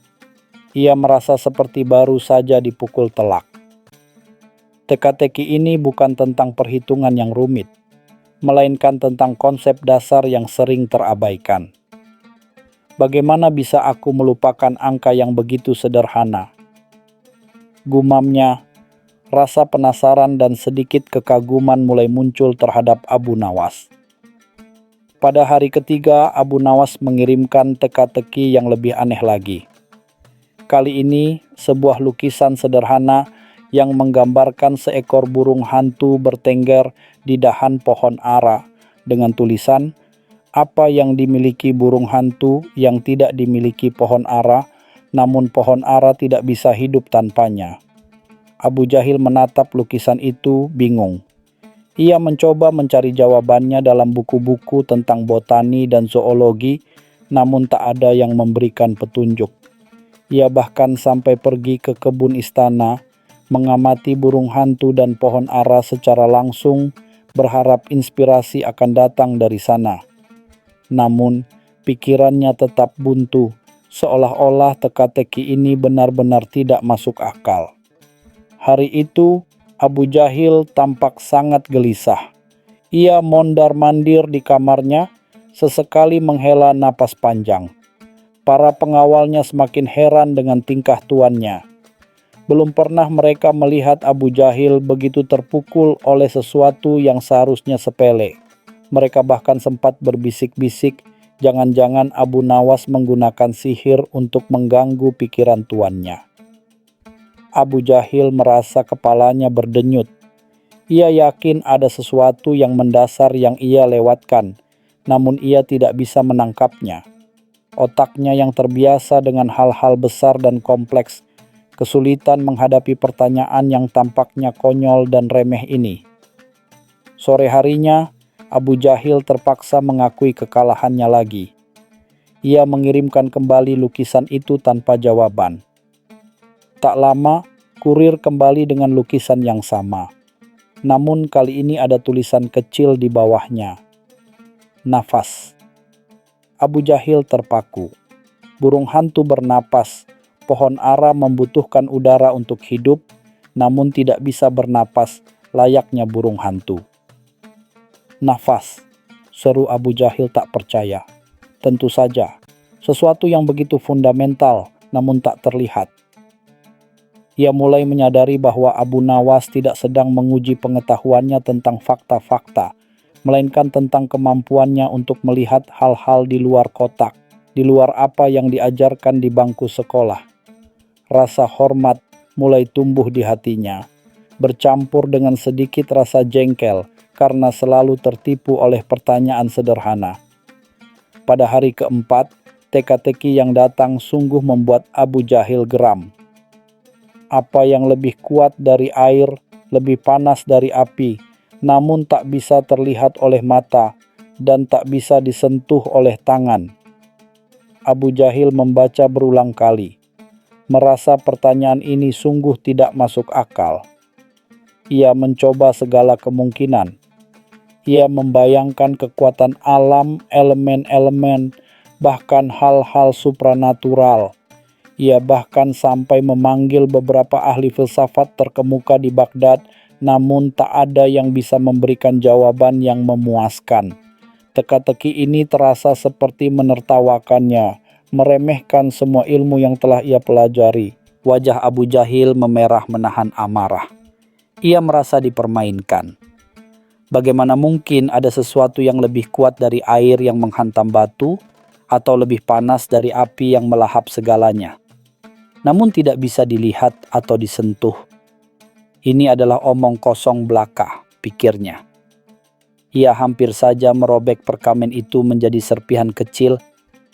Ia merasa seperti baru saja dipukul telak. Teka-teki ini bukan tentang perhitungan yang rumit, melainkan tentang konsep dasar yang sering terabaikan. Bagaimana bisa aku melupakan angka yang begitu sederhana? Gumamnya, rasa penasaran dan sedikit kekaguman mulai muncul terhadap Abu Nawas. Pada hari ketiga, Abu Nawas mengirimkan teka-teki yang lebih aneh lagi. Kali ini, sebuah lukisan sederhana yang menggambarkan seekor burung hantu bertengger di dahan pohon ara dengan tulisan, apa yang dimiliki burung hantu yang tidak dimiliki pohon ara, namun pohon ara tidak bisa hidup tanpanya. Abu Jahil menatap lukisan itu bingung. Ia mencoba mencari jawabannya dalam buku-buku tentang botani dan zoologi, namun tak ada yang memberikan petunjuk. Ia bahkan sampai pergi ke kebun istana, mengamati burung hantu dan pohon ara secara langsung, berharap inspirasi akan datang dari sana. Namun, pikirannya tetap buntu, seolah-olah teka-teki ini benar-benar tidak masuk akal. Hari itu, Abu Jahil tampak sangat gelisah. Ia mondar-mandir di kamarnya, sesekali menghela napas panjang. Para pengawalnya semakin heran dengan tingkah tuannya. Belum pernah mereka melihat Abu Jahil begitu terpukul oleh sesuatu yang seharusnya sepele. Mereka bahkan sempat berbisik-bisik, jangan-jangan Abu Nawas menggunakan sihir untuk mengganggu pikiran tuannya. Abu Jahil merasa kepalanya berdenyut. Ia yakin ada sesuatu yang mendasar yang ia lewatkan, namun ia tidak bisa menangkapnya. Otaknya yang terbiasa dengan hal-hal besar dan kompleks, kesulitan menghadapi pertanyaan yang tampaknya konyol dan remeh ini. Sore harinya, Abu Jahil terpaksa mengakui kekalahannya lagi. Ia mengirimkan kembali lukisan itu tanpa jawaban. Tak lama, kurir kembali dengan lukisan yang sama. Namun kali ini ada tulisan kecil di bawahnya. Nafas. Abu Jahil terpaku. Burung hantu bernapas. Pohon ara membutuhkan udara untuk hidup, namun tidak bisa bernapas layaknya burung hantu. Nafas, seru Abu Jahil tak percaya. Tentu saja, sesuatu yang begitu fundamental namun tak terlihat. Ia mulai menyadari bahwa Abu Nawas tidak sedang menguji pengetahuannya tentang fakta-fakta, melainkan tentang kemampuannya untuk melihat hal-hal di luar kotak, di luar apa yang diajarkan di bangku sekolah. Rasa hormat mulai tumbuh di hatinya, bercampur dengan sedikit rasa jengkel karena selalu tertipu oleh pertanyaan sederhana. Pada hari keempat, teka-teki yang datang sungguh membuat Abu Jahil geram. Apa yang lebih kuat dari air, lebih panas dari api, namun tak bisa terlihat oleh mata dan tak bisa disentuh oleh tangan. Abu Jahil membaca berulang kali, merasa pertanyaan ini sungguh tidak masuk akal. Ia mencoba segala kemungkinan. Ia membayangkan kekuatan alam, elemen-elemen, bahkan hal-hal supranatural. Ia bahkan sampai memanggil beberapa ahli filsafat terkemuka di Baghdad, namun tak ada yang bisa memberikan jawaban yang memuaskan. Teka-teki ini terasa seperti menertawakannya, meremehkan semua ilmu yang telah ia pelajari. Wajah Abu Jahil memerah menahan amarah. Ia merasa dipermainkan. Bagaimana mungkin ada sesuatu yang lebih kuat dari air yang menghantam batu, atau lebih panas dari api yang melahap segalanya, namun tidak bisa dilihat atau disentuh. Ini adalah omong kosong belaka, pikirnya. Ia hampir saja merobek perkamen itu menjadi serpihan kecil,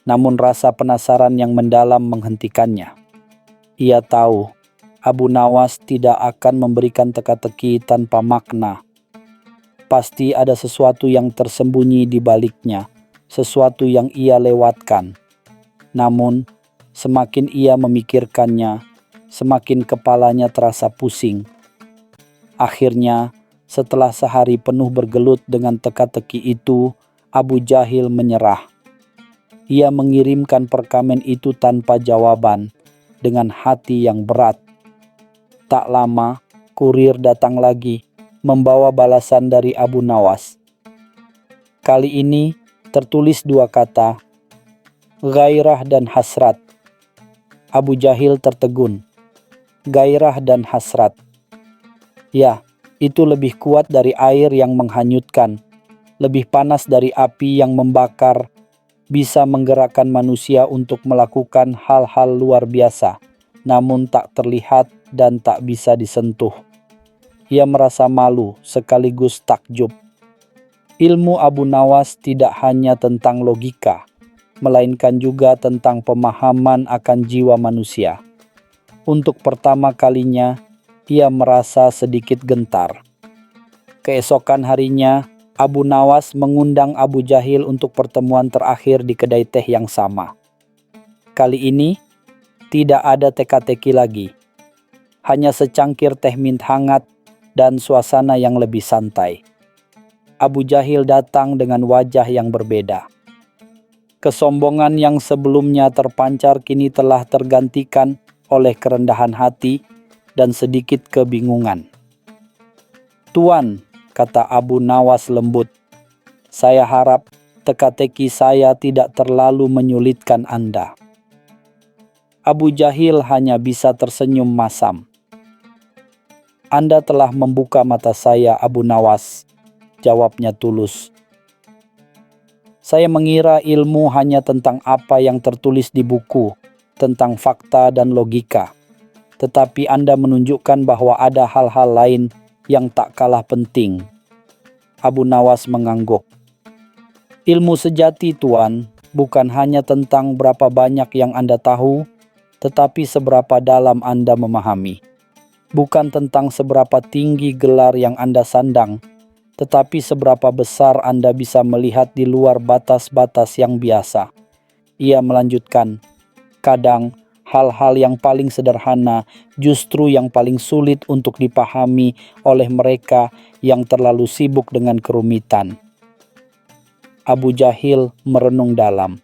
namun rasa penasaran yang mendalam menghentikannya. Ia tahu Abu Nawas tidak akan memberikan teka-teki tanpa makna. Pasti ada sesuatu yang tersembunyi di baliknya, sesuatu yang ia lewatkan. Namun, semakin ia memikirkannya, semakin kepalanya terasa pusing. Akhirnya, setelah sehari penuh bergelut dengan teka-teki itu, Abu Jahil menyerah. Ia mengirimkan perkamen itu tanpa jawaban, dengan hati yang berat. Tak lama, kurir datang lagi, membawa balasan dari Abu Nawas. Kali ini, tertulis dua kata, gairah dan hasrat. Abu Jahil tertegun. Gairah dan hasrat. Ya, itu lebih kuat dari air yang menghanyutkan, lebih panas dari api yang membakar, bisa menggerakkan manusia untuk melakukan hal-hal luar biasa, namun tak terlihat dan tak bisa disentuh. Ia merasa malu sekaligus takjub. Ilmu Abu Nawas tidak hanya tentang logika, melainkan juga tentang pemahaman akan jiwa manusia. Untuk pertama kalinya, ia merasa sedikit gentar. Keesokan harinya, Abu Nawas mengundang Abu Jahil untuk pertemuan terakhir di kedai teh yang sama. Kali ini, tidak ada teka-teki lagi. Hanya secangkir teh mint hangat dan suasana yang lebih santai. Abu Jahil datang dengan wajah yang berbeda. Kesombongan yang sebelumnya terpancar kini telah tergantikan oleh kerendahan hati dan sedikit kebingungan. "Tuan," kata Abu Nawas lembut, "saya harap teka-teki saya tidak terlalu menyulitkan Anda." Abu Jahil hanya bisa tersenyum masam. "Anda telah membuka mata saya, Abu Nawas," jawabnya tulus. "Saya mengira ilmu hanya tentang apa yang tertulis di buku, tentang fakta dan logika. Tetapi Anda menunjukkan bahwa ada hal-hal lain yang tak kalah penting." Abu Nawas mengangguk. "Ilmu sejati, Tuan, bukan hanya tentang berapa banyak yang Anda tahu, tetapi seberapa dalam Anda memahami. Bukan tentang seberapa tinggi gelar yang Anda sandang, tetapi seberapa besar Anda bisa melihat di luar batas-batas yang biasa. Ia melanjutkan, kadang hal-hal yang paling sederhana justru yang paling sulit untuk dipahami oleh mereka yang terlalu sibuk dengan kerumitan. Abu Jahil merenung dalam.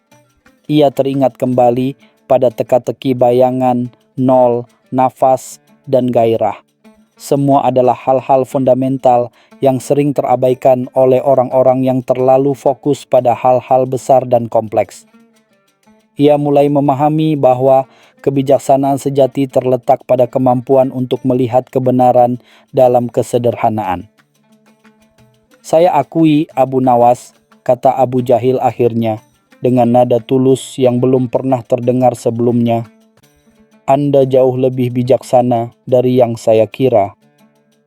Ia teringat kembali pada teka-teki bayangan, nol, nafas, dan gairah. Semua adalah hal-hal fundamental yang sering terabaikan oleh orang-orang yang terlalu fokus pada hal-hal besar dan kompleks. Ia mulai memahami bahwa kebijaksanaan sejati terletak pada kemampuan untuk melihat kebenaran dalam kesederhanaan. Saya akui Abu Nawas, kata Abu Jahil akhirnya, dengan nada tulus yang belum pernah terdengar sebelumnya. Anda jauh lebih bijaksana dari yang saya kira.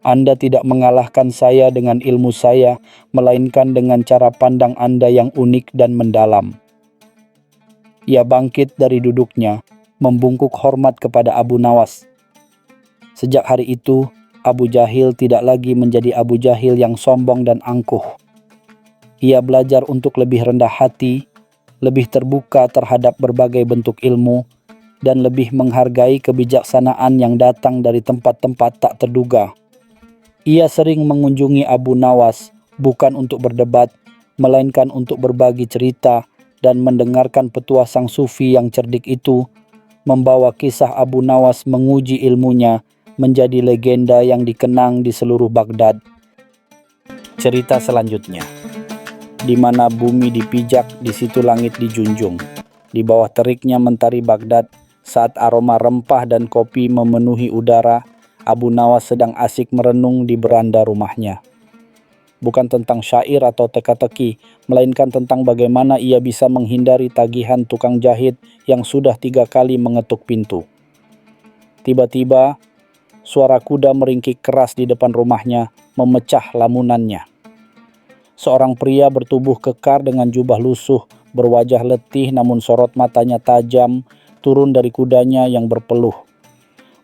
Anda tidak mengalahkan saya dengan ilmu saya, melainkan dengan cara pandang Anda yang unik dan mendalam. Ia bangkit dari duduknya, membungkuk hormat kepada Abu Nawas. Sejak hari itu, Abu Jahil tidak lagi menjadi Abu Jahil yang sombong dan angkuh. Ia belajar untuk lebih rendah hati, lebih terbuka terhadap berbagai bentuk ilmu, dan lebih menghargai kebijaksanaan yang datang dari tempat-tempat tak terduga. Ia sering mengunjungi Abu Nawas bukan untuk berdebat, melainkan untuk berbagi cerita dan mendengarkan petuah sang sufi yang cerdik itu, membawa kisah Abu Nawas menguji ilmunya menjadi legenda yang dikenang di seluruh Baghdad. Cerita selanjutnya. Di mana bumi dipijak, di situ langit dijunjung. Di bawah teriknya mentari Baghdad, saat aroma rempah dan kopi memenuhi udara, Abu Nawas sedang asik merenung di beranda rumahnya. Bukan tentang syair atau teka-teki, melainkan tentang bagaimana ia bisa menghindari tagihan tukang jahit yang sudah 3 kali mengetuk pintu. Tiba-tiba, suara kuda meringkik keras di depan rumahnya, memecah lamunannya. Seorang pria bertubuh kekar dengan jubah lusuh, berwajah letih namun sorot matanya tajam, turun dari kudanya yang berpeluh.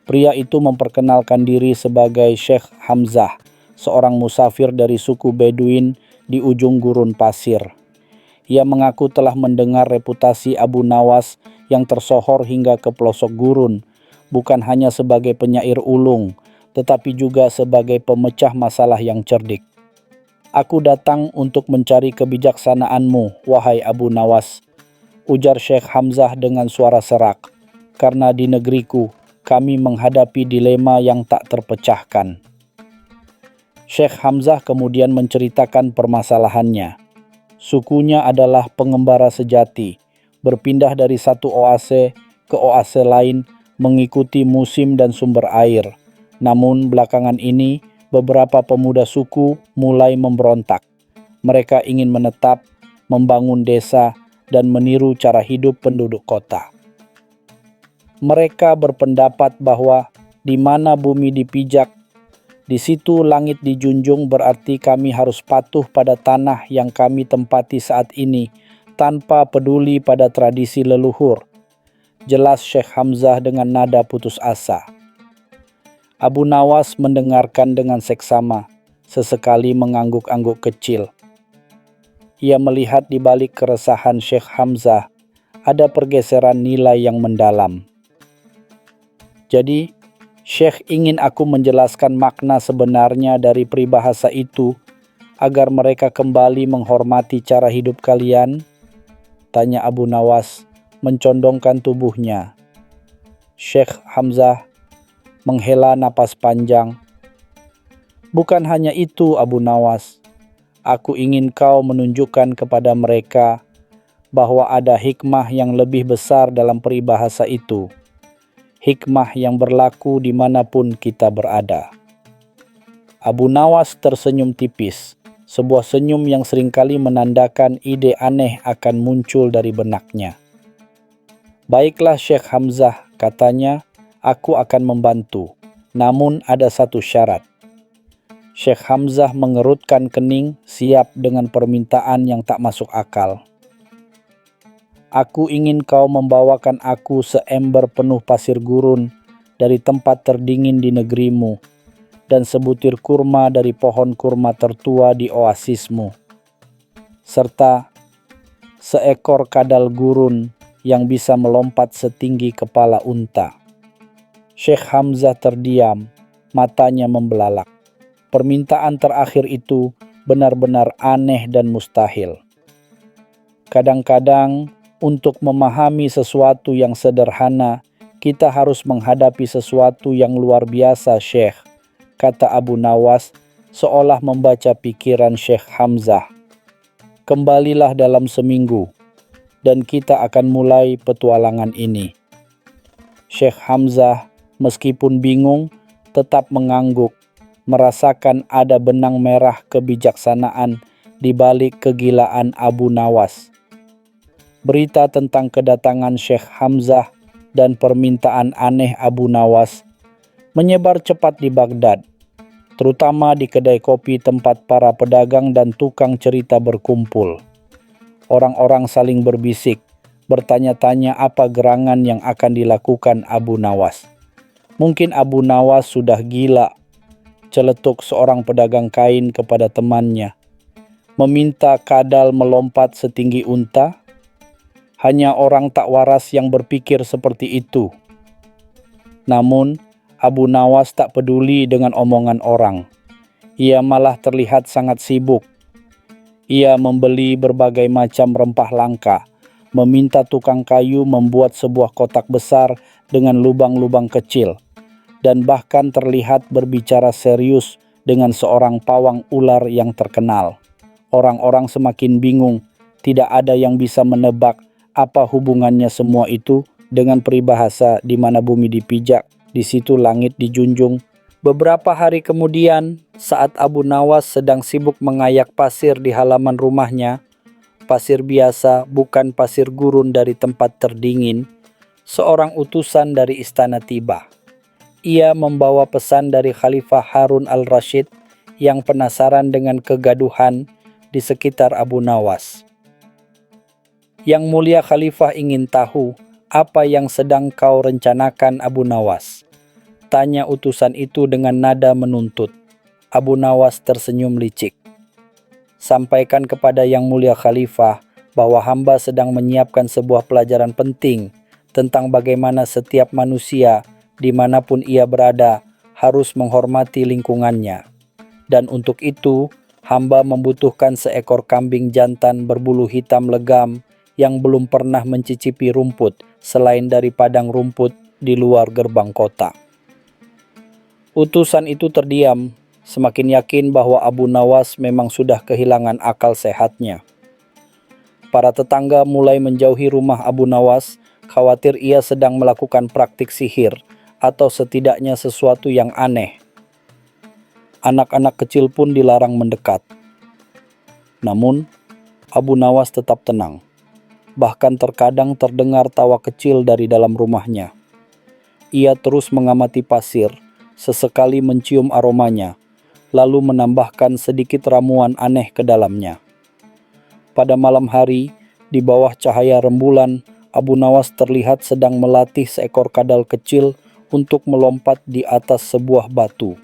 Pria itu memperkenalkan diri sebagai Syekh Hamzah, seorang musafir dari suku Beduin di ujung gurun pasir. Ia mengaku telah mendengar reputasi Abu Nawas yang tersohor hingga ke pelosok gurun, bukan hanya sebagai penyair ulung, tetapi juga sebagai pemecah masalah yang cerdik. Aku datang untuk mencari kebijaksanaanmu, wahai Abu Nawas, ujar Syekh Hamzah dengan suara serak, karena di negeriku kami menghadapi dilema yang tak terpecahkan. Syekh Hamzah kemudian menceritakan permasalahannya. Sukunya adalah pengembara sejati, berpindah dari satu oase ke oase lain mengikuti musim dan sumber air. Namun belakangan ini beberapa pemuda suku mulai memberontak. Mereka ingin menetap, membangun desa, dan meniru cara hidup penduduk kota. Mereka berpendapat bahwa di mana bumi dipijak, di situ langit dijunjung, berarti kami harus patuh pada tanah yang kami tempati saat ini tanpa peduli pada tradisi leluhur. Jelas Syekh Hamzah dengan nada putus asa. Abu Nawas mendengarkan dengan seksama, sesekali mengangguk-angguk kecil. Ia melihat di balik keresahan Syekh Hamzah ada pergeseran nilai yang mendalam. Jadi, Syekh ingin aku menjelaskan makna sebenarnya dari peribahasa itu agar mereka kembali menghormati cara hidup kalian? Tanya Abu Nawas, mencondongkan tubuhnya. Syekh Hamzah menghela napas panjang. Bukan hanya itu, Abu Nawas. Aku ingin kau menunjukkan kepada mereka bahwa ada hikmah yang lebih besar dalam peribahasa itu. Hikmah yang berlaku dimanapun kita berada. Abu Nawas tersenyum tipis, sebuah senyum yang seringkali menandakan ide aneh akan muncul dari benaknya. Baiklah Syekh Hamzah, katanya, aku akan membantu, namun ada satu syarat. Syekh Hamzah mengerutkan kening, siap dengan permintaan yang tak masuk akal. Aku ingin kau membawakan aku seember penuh pasir gurun dari tempat terdingin di negerimu, dan sebutir kurma dari pohon kurma tertua di oasismu, serta seekor kadal gurun yang bisa melompat setinggi kepala unta. Syekh Hamzah terdiam, matanya membelalak. Permintaan terakhir itu benar-benar aneh dan mustahil. Kadang-kadang untuk memahami sesuatu yang sederhana, kita harus menghadapi sesuatu yang luar biasa, Syekh, kata Abu Nawas seolah membaca pikiran Syekh Hamzah. Kembalilah dalam seminggu, dan kita akan mulai petualangan ini. Syekh Hamzah meskipun bingung tetap mengangguk, merasakan ada benang merah kebijaksanaan di balik kegilaan Abu Nawas. Berita tentang kedatangan Syekh Hamzah dan permintaan aneh Abu Nawas menyebar cepat di Baghdad, terutama di kedai kopi tempat para pedagang dan tukang cerita berkumpul. Orang-orang saling berbisik, bertanya-tanya apa gerangan yang akan dilakukan Abu Nawas. Mungkin Abu Nawas sudah gila, celetuk seorang pedagang kain kepada temannya. Meminta kadal melompat setinggi unta? Hanya orang tak waras yang berpikir seperti itu. Namun, Abu Nawas tak peduli dengan omongan orang. Ia malah terlihat sangat sibuk. Ia membeli berbagai macam rempah langka, meminta tukang kayu membuat sebuah kotak besar dengan lubang-lubang kecil, dan bahkan terlihat berbicara serius dengan seorang pawang ular yang terkenal. Orang-orang semakin bingung, tidak ada yang bisa menebak apa hubungannya semua itu dengan peribahasa di mana bumi dipijak, di situ langit dijunjung. Beberapa hari kemudian, saat Abu Nawas sedang sibuk mengayak pasir di halaman rumahnya, pasir biasa bukan pasir gurun dari tempat terdingin, seorang utusan dari istana tiba. Ia membawa pesan dari Khalifah Harun al-Rashid yang penasaran dengan kegaduhan di sekitar Abu Nawas. Yang mulia Khalifah ingin tahu apa yang sedang kau rencanakan, Abu Nawas, tanya utusan itu dengan nada menuntut. Abu Nawas tersenyum licik. Sampaikan kepada yang mulia Khalifah bahwa hamba sedang menyiapkan sebuah pelajaran penting tentang bagaimana setiap manusia dimanapun ia berada harus menghormati lingkungannya. Dan untuk itu, hamba membutuhkan seekor kambing jantan berbulu hitam legam yang belum pernah mencicipi rumput selain dari padang rumput di luar gerbang kota. Utusan itu terdiam, semakin yakin bahwa Abu Nawas memang sudah kehilangan akal sehatnya. Para tetangga mulai menjauhi rumah Abu Nawas, khawatir ia sedang melakukan praktik sihir atau setidaknya sesuatu yang aneh. Anak-anak kecil pun dilarang mendekat. Namun, Abu Nawas tetap tenang. Bahkan terkadang terdengar tawa kecil dari dalam rumahnya. Ia terus mengamati pasir, sesekali mencium aromanya, lalu menambahkan sedikit ramuan aneh ke dalamnya. Pada malam hari, di bawah cahaya rembulan, Abu Nawas terlihat sedang melatih seekor kadal kecil untuk melompat di atas sebuah batu.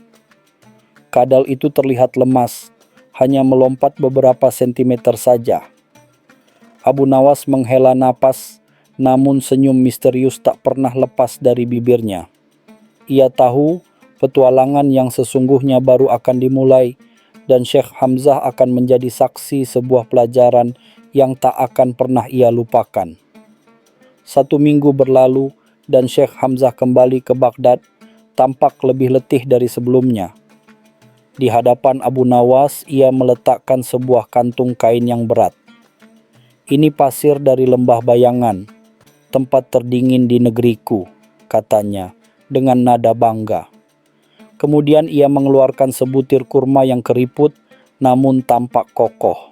Kadal itu terlihat lemas, hanya melompat beberapa sentimeter saja. Abu Nawas menghela napas, namun senyum misterius tak pernah lepas dari bibirnya. Ia tahu petualangan yang sesungguhnya baru akan dimulai, dan Syekh Hamzah akan menjadi saksi sebuah pelajaran yang tak akan pernah ia lupakan. 1 minggu berlalu, dan Syekh Hamzah kembali ke Baghdad, tampak lebih letih dari sebelumnya. Di hadapan Abu Nawas, ia meletakkan sebuah kantung kain yang berat. Ini pasir dari lembah bayangan, tempat terdingin di negeriku, katanya dengan nada bangga. Kemudian ia mengeluarkan sebutir kurma yang keriput namun tampak kokoh.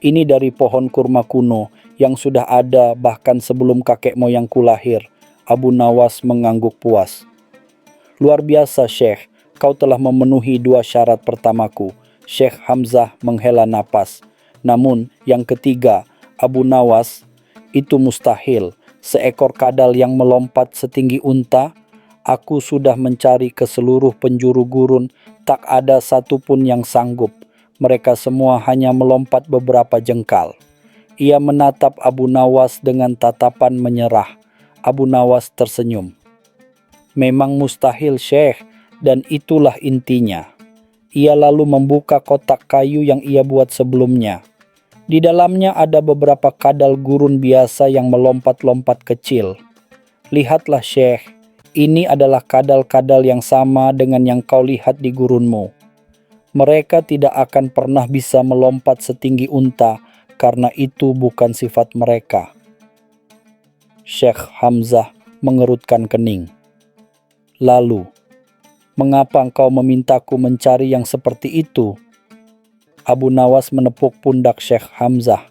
Ini dari pohon kurma kuno yang sudah ada bahkan sebelum kakek moyangku lahir, Abu Nawas mengangguk puas. Luar biasa, Syekh, kau telah memenuhi 2 syarat pertamaku. Syekh Hamzah menghela napas. Namun yang ketiga, Abu Nawas, itu mustahil. Seekor kadal yang melompat setinggi unta, Aku sudah mencari ke seluruh penjuru gurun, tak ada satupun yang sanggup. Mereka semua hanya melompat beberapa jengkal." Ia menatap Abu Nawas dengan tatapan menyerah. Abu Nawas tersenyum. "Memang mustahil, Syekh, dan itulah intinya." Ia lalu membuka kotak kayu yang ia buat sebelumnya. Di dalamnya ada beberapa kadal gurun biasa yang melompat-lompat kecil. "Lihatlah, Syekh. Ini adalah kadal-kadal yang sama dengan yang kau lihat di gurunmu. Mereka tidak akan pernah bisa melompat setinggi unta karena itu bukan sifat mereka." Syekh Hamzah mengerutkan kening. "Lalu, mengapa engkau memintaku mencari yang seperti itu?" Abu Nawas menepuk pundak Syekh Hamzah.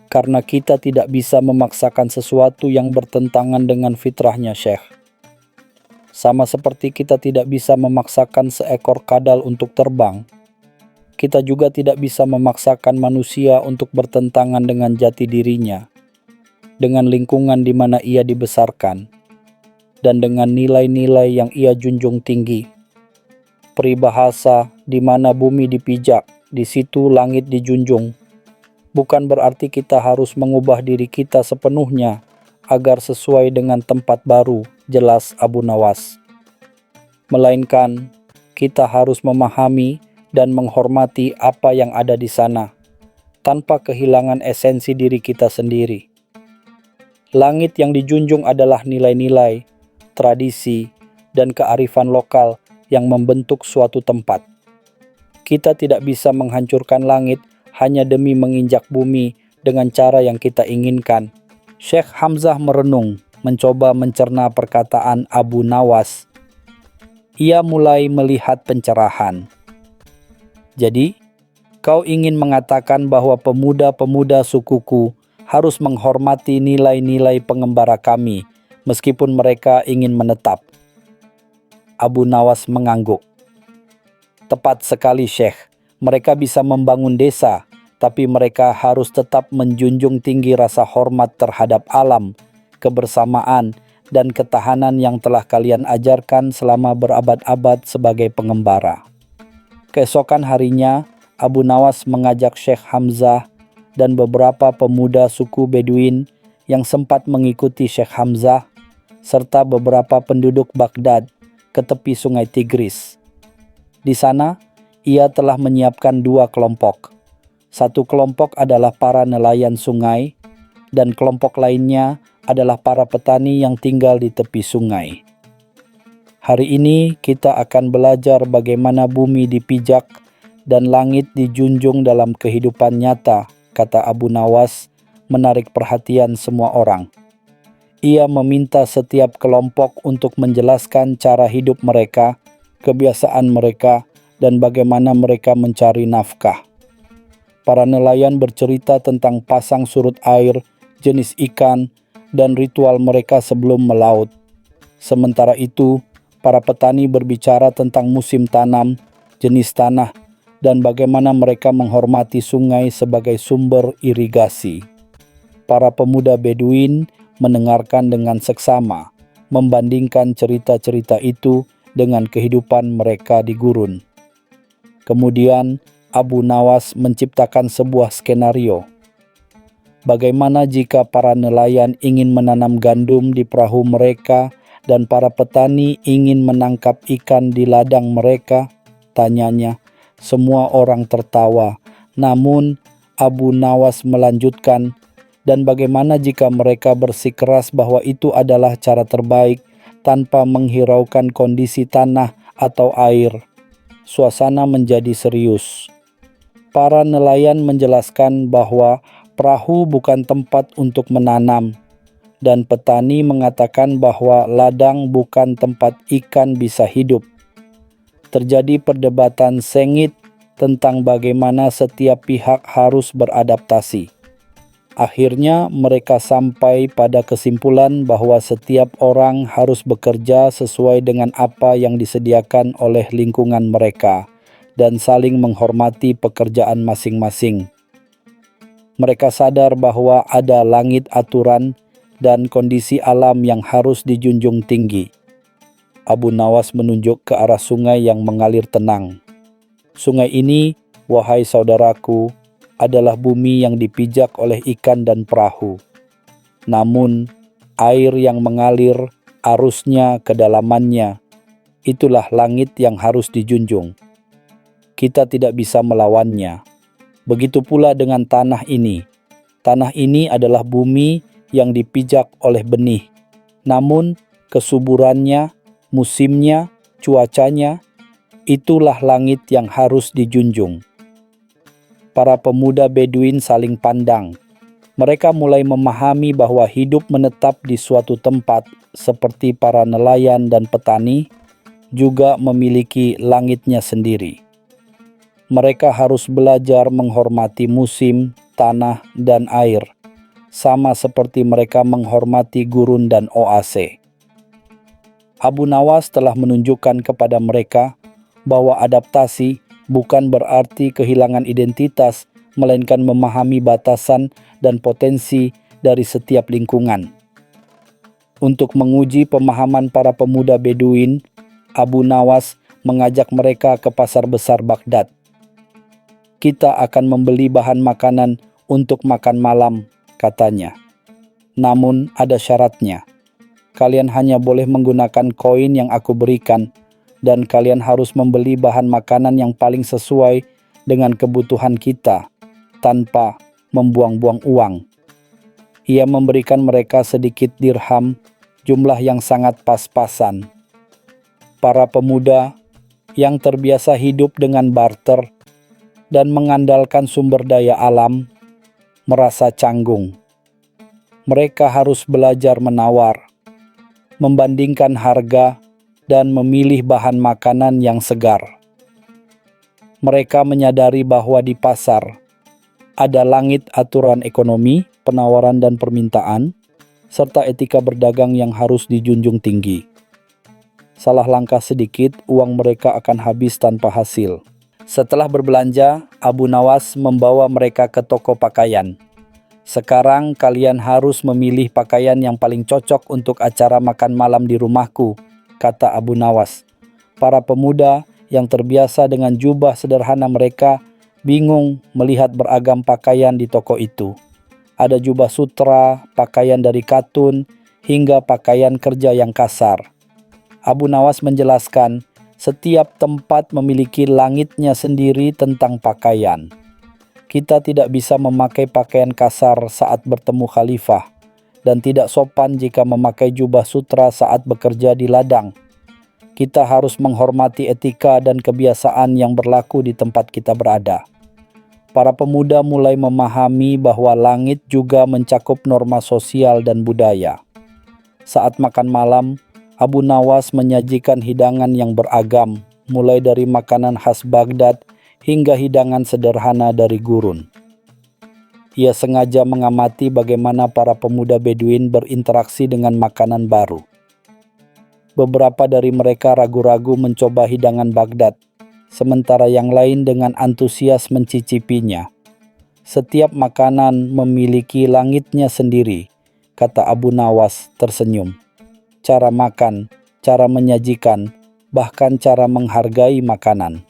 "Karena kita tidak bisa memaksakan sesuatu yang bertentangan dengan fitrahnya, Syekh. Sama seperti kita tidak bisa memaksakan seekor kadal untuk terbang, kita juga tidak bisa memaksakan manusia untuk bertentangan dengan jati dirinya, dengan lingkungan di mana ia dibesarkan, dan dengan nilai-nilai yang ia junjung tinggi. Peribahasa di mana bumi dipijak, di situ langit dijunjung. Bukan berarti kita harus mengubah diri kita sepenuhnya agar sesuai dengan tempat baru," jelas Abu Nawas. "Melainkan kita harus memahami dan menghormati apa yang ada di sana, tanpa kehilangan esensi diri kita sendiri. Langit yang dijunjung adalah nilai-nilai, tradisi, dan kearifan lokal yang membentuk suatu tempat. Kita tidak bisa menghancurkan langit hanya demi menginjak bumi dengan cara yang kita inginkan." Syekh Hamzah merenung, mencoba mencerna perkataan Abu Nawas. Ia mulai melihat pencerahan. "Jadi, kau ingin mengatakan bahwa pemuda-pemuda sukuku harus menghormati nilai-nilai pengembara kami, meskipun mereka ingin menetap?" Abu Nawas mengangguk. "Tepat sekali, Syekh. Mereka bisa membangun desa, tapi mereka harus tetap menjunjung tinggi rasa hormat terhadap alam, kebersamaan, dan ketahanan yang telah kalian ajarkan selama berabad-abad sebagai pengembara." Keesokan harinya, Abu Nawas mengajak Syekh Hamzah dan beberapa pemuda suku Beduin yang sempat mengikuti Syekh Hamzah, serta beberapa penduduk Baghdad ke tepi sungai Tigris. Di sana, ia telah menyiapkan 2 kelompok. Satu kelompok adalah para nelayan sungai, dan kelompok lainnya adalah para petani yang tinggal di tepi sungai. "Hari ini kita akan belajar bagaimana bumi dipijak dan langit dijunjung dalam kehidupan nyata," kata Abu Nawas, menarik perhatian semua orang. Ia meminta setiap kelompok untuk menjelaskan cara hidup mereka, kebiasaan mereka, dan bagaimana mereka mencari nafkah. Para nelayan bercerita tentang pasang surut air, jenis ikan, dan ritual mereka sebelum melaut. Sementara itu, para petani berbicara tentang musim tanam, jenis tanah, dan bagaimana mereka menghormati sungai sebagai sumber irigasi. Para pemuda Beduin mendengarkan dengan seksama, membandingkan cerita-cerita itu dengan kehidupan mereka di gurun. Kemudian, Abu Nawas menciptakan sebuah skenario. Bagaimana jika para nelayan ingin menanam gandum di perahu mereka dan para petani ingin menangkap ikan di ladang mereka? Tanyanya. Semua orang tertawa. Namun, Abu Nawas melanjutkan, dan bagaimana jika mereka bersikeras bahwa itu adalah cara terbaik tanpa menghiraukan kondisi tanah atau air? Suasana menjadi serius. Para nelayan menjelaskan bahwa perahu bukan tempat untuk menanam, dan petani mengatakan bahwa ladang bukan tempat ikan bisa hidup. Terjadi perdebatan sengit tentang bagaimana setiap pihak harus beradaptasi. Akhirnya mereka sampai pada kesimpulan bahwa setiap orang harus bekerja sesuai dengan apa yang disediakan oleh lingkungan mereka dan saling menghormati pekerjaan masing-masing. Mereka sadar bahwa ada langit aturan dan kondisi alam yang harus dijunjung tinggi. Abu Nawas menunjuk ke arah sungai yang mengalir tenang. Sungai ini, wahai saudaraku, adalah bumi yang dipijak oleh ikan dan perahu. Namun, air yang mengalir arusnya kedalamannya, itulah langit yang harus dijunjung. Kita tidak bisa melawannya. Begitu pula dengan tanah ini. Tanah ini adalah bumi yang dipijak oleh benih. Namun, kesuburannya, musimnya, cuacanya, itulah langit yang harus dijunjung. Para pemuda Beduin saling pandang. Mereka mulai memahami bahwa hidup menetap di suatu tempat seperti para nelayan dan petani juga memiliki langitnya sendiri. Mereka harus belajar menghormati musim, tanah, dan air, sama seperti mereka menghormati gurun dan oase. Abu Nawas telah menunjukkan kepada mereka bahwa adaptasi bukan berarti kehilangan identitas, melainkan memahami batasan dan potensi dari setiap lingkungan. Untuk menguji pemahaman para pemuda Beduin, Abu Nawas mengajak mereka ke pasar besar Baghdad. Kita akan membeli bahan makanan untuk makan malam, katanya. Namun ada syaratnya. Kalian hanya boleh menggunakan koin yang aku berikan, dan kalian harus membeli bahan makanan yang paling sesuai dengan kebutuhan kita, tanpa membuang-buang uang. Ia memberikan mereka sedikit dirham, jumlah yang sangat pas-pasan. Para pemuda yang terbiasa hidup dengan barter dan mengandalkan sumber daya alam merasa canggung. Mereka harus belajar menawar, membandingkan harga, dan memilih bahan makanan yang segar. Mereka menyadari bahwa di pasar ada langit aturan ekonomi, penawaran dan permintaan, serta etika berdagang yang harus dijunjung tinggi. Salah langkah sedikit, uang mereka akan habis tanpa hasil. Setelah berbelanja, Abu Nawas membawa mereka ke toko pakaian. Sekarang kalian harus memilih pakaian yang paling cocok untuk acara makan malam di rumahku, kata Abu Nawas. Para pemuda yang terbiasa dengan jubah sederhana mereka bingung melihat beragam pakaian di toko itu. Ada jubah sutra, pakaian dari katun, hingga pakaian kerja yang kasar. Abu Nawas menjelaskan, setiap tempat memiliki langitnya sendiri tentang pakaian. Kita tidak bisa memakai pakaian kasar saat bertemu khalifah, dan tidak sopan jika memakai jubah sutra saat bekerja di ladang. Kita harus menghormati etika dan kebiasaan yang berlaku di tempat kita berada. Para pemuda mulai memahami bahwa langit juga mencakup norma sosial dan budaya. Saat makan malam, Abu Nawas menyajikan hidangan yang beragam, mulai dari makanan khas Baghdad hingga hidangan sederhana dari gurun. Ia sengaja mengamati bagaimana para pemuda Beduin berinteraksi dengan makanan baru. Beberapa dari mereka ragu-ragu mencoba hidangan Baghdad, sementara yang lain dengan antusias mencicipinya. Setiap makanan memiliki langitnya sendiri, kata Abu Nawas tersenyum. Cara makan, cara menyajikan, bahkan cara menghargai makanan.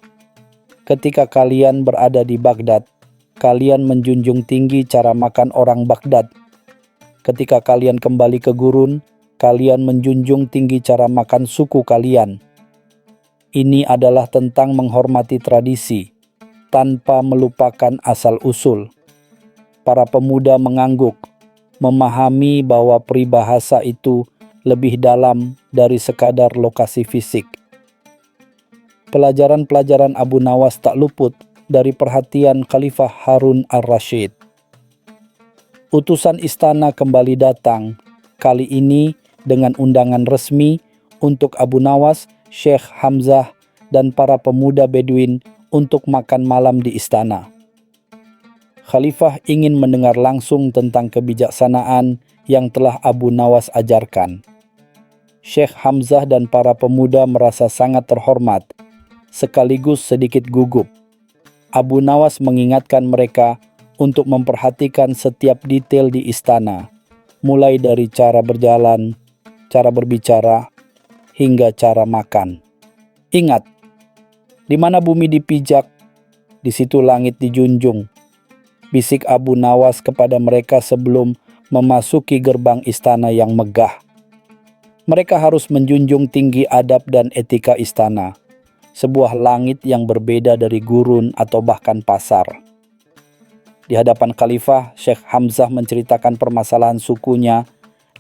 Ketika kalian berada di Baghdad, kalian menjunjung tinggi cara makan orang Baghdad. Ketika kalian kembali ke gurun, kalian menjunjung tinggi cara makan suku kalian. Ini adalah tentang menghormati tradisi, tanpa melupakan asal-usul. Para pemuda mengangguk, memahami bahwa peribahasa itu lebih dalam dari sekadar lokasi fisik. Pelajaran-pelajaran Abu Nawas tak luput dari perhatian Khalifah Harun al-Rashid. Utusan istana kembali datang, kali ini dengan undangan resmi untuk Abu Nawas, Syekh Hamzah, dan para pemuda Beduin untuk makan malam di istana. Khalifah ingin mendengar langsung tentang kebijaksanaan yang telah Abu Nawas ajarkan. Syekh Hamzah dan para pemuda merasa sangat terhormat, sekaligus sedikit gugup. Abu Nawas mengingatkan mereka untuk memperhatikan setiap detail di istana, mulai dari cara berjalan, cara berbicara, hingga cara makan. Ingat, di mana bumi dipijak, di situ langit dijunjung, bisik Abu Nawas kepada mereka sebelum memasuki gerbang istana yang megah. Mereka harus menjunjung tinggi adab dan etika istana, sebuah langit yang berbeda dari gurun atau bahkan pasar. Di hadapan Khalifah, Syekh Hamzah menceritakan permasalahan sukunya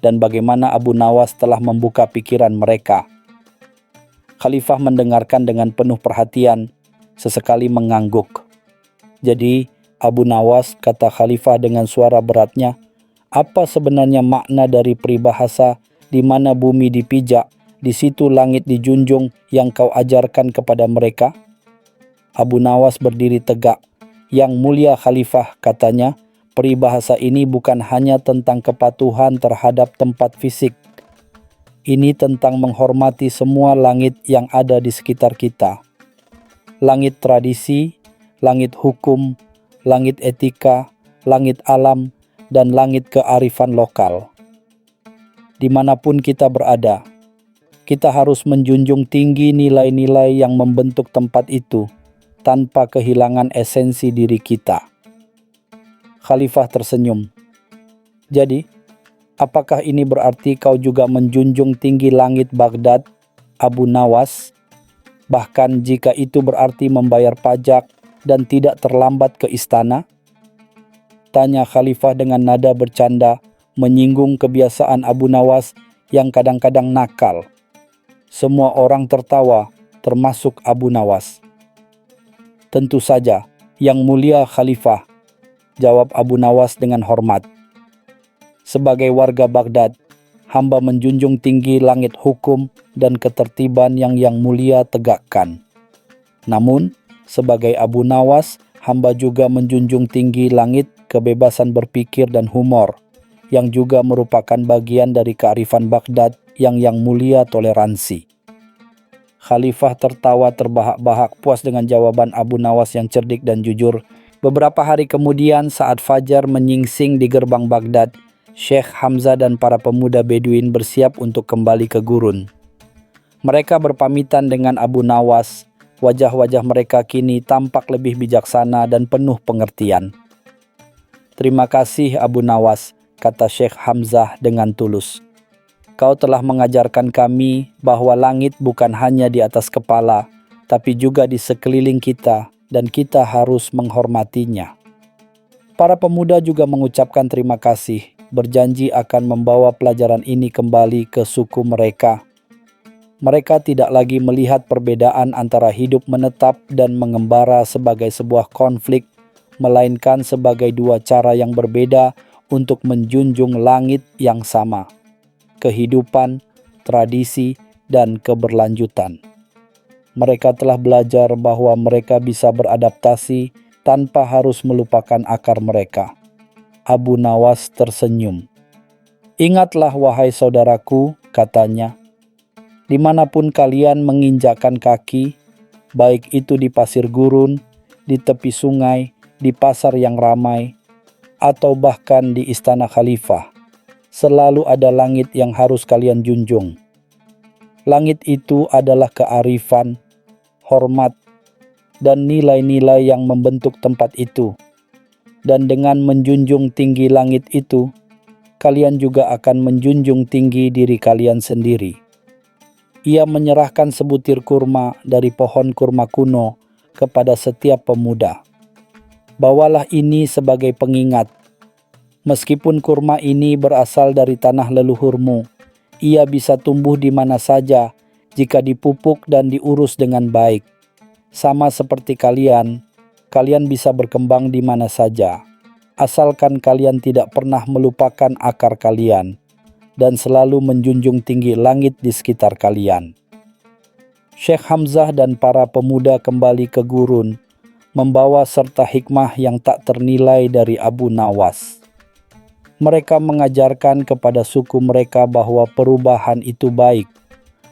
dan bagaimana Abu Nawas telah membuka pikiran mereka. Khalifah mendengarkan dengan penuh perhatian, sesekali mengangguk. Jadi, Abu Nawas, kata Khalifah dengan suara beratnya, apa sebenarnya makna dari peribahasa di mana bumi dipijak, di situ langit dijunjung yang kau ajarkan kepada mereka? Abu Nawas berdiri tegak. Yang mulia Khalifah, katanya, peribahasa ini bukan hanya tentang kepatuhan terhadap tempat fisik. Ini tentang menghormati semua langit yang ada di sekitar kita. Langit tradisi, langit hukum, langit etika, langit alam, dan langit kearifan lokal. Dimanapun kita berada, kita harus menjunjung tinggi nilai-nilai yang membentuk tempat itu, tanpa kehilangan esensi diri kita. Khalifah tersenyum. Jadi, apakah ini berarti kau juga menjunjung tinggi langit Baghdad, Abu Nawas? Bahkan jika itu berarti membayar pajak dan tidak terlambat ke istana? Tanya Khalifah dengan nada bercanda, menyinggung kebiasaan Abu Nawas yang kadang-kadang nakal. Semua orang tertawa, termasuk Abu Nawas. Tentu saja, Yang Mulia Khalifah, jawab Abu Nawas dengan hormat. Sebagai warga Baghdad, hamba menjunjung tinggi langit hukum dan ketertiban yang Yang Mulia tegakkan. Namun, sebagai Abu Nawas, hamba juga menjunjung tinggi langit kebebasan berpikir dan humor, yang juga merupakan bagian dari kearifan Baghdad yang Yang Mulia toleransi. Khalifah tertawa terbahak-bahak puas dengan jawaban Abu Nawas yang cerdik dan jujur. Beberapa hari kemudian saat fajar menyingsing di gerbang Baghdad, Syekh Hamzah dan para pemuda Beduin bersiap untuk kembali ke gurun. Mereka berpamitan dengan Abu Nawas. Wajah-wajah mereka kini tampak lebih bijaksana dan penuh pengertian. Terima kasih Abu Nawas, kata Syekh Hamzah dengan tulus. Kau telah mengajarkan kami bahwa langit bukan hanya di atas kepala, tapi juga di sekeliling kita, dan kita harus menghormatinya. Para pemuda juga mengucapkan terima kasih, berjanji akan membawa pelajaran ini kembali ke suku mereka. Mereka tidak lagi melihat perbedaan antara hidup menetap dan mengembara sebagai sebuah konflik, melainkan sebagai dua cara yang berbeda untuk menjunjung langit yang sama. Kehidupan, tradisi, dan keberlanjutan. Mereka telah belajar bahwa mereka bisa beradaptasi tanpa harus melupakan akar mereka. Abu Nawas tersenyum. Ingatlah wahai saudaraku, katanya, dimanapun kalian menginjakkan kaki, baik itu di pasir gurun, di tepi sungai, di pasar yang ramai, atau bahkan di istana khalifah, selalu ada langit yang harus kalian junjung. Langit itu adalah kearifan, hormat, dan nilai-nilai yang membentuk tempat itu. Dan dengan menjunjung tinggi langit itu, kalian juga akan menjunjung tinggi diri kalian sendiri. Ia menyerahkan sebutir kurma dari pohon kurma kuno kepada setiap pemuda. Bawalah ini sebagai pengingat. Meskipun kurma ini berasal dari tanah leluhurmu, ia bisa tumbuh di mana saja jika dipupuk dan diurus dengan baik. Sama seperti kalian bisa berkembang di mana saja, asalkan kalian tidak pernah melupakan akar kalian dan selalu menjunjung tinggi langit di sekitar kalian. Syekh Hamzah dan para pemuda kembali ke gurun, membawa serta hikmah yang tak ternilai dari Abu Nawas. Mereka mengajarkan kepada suku mereka bahwa perubahan itu baik,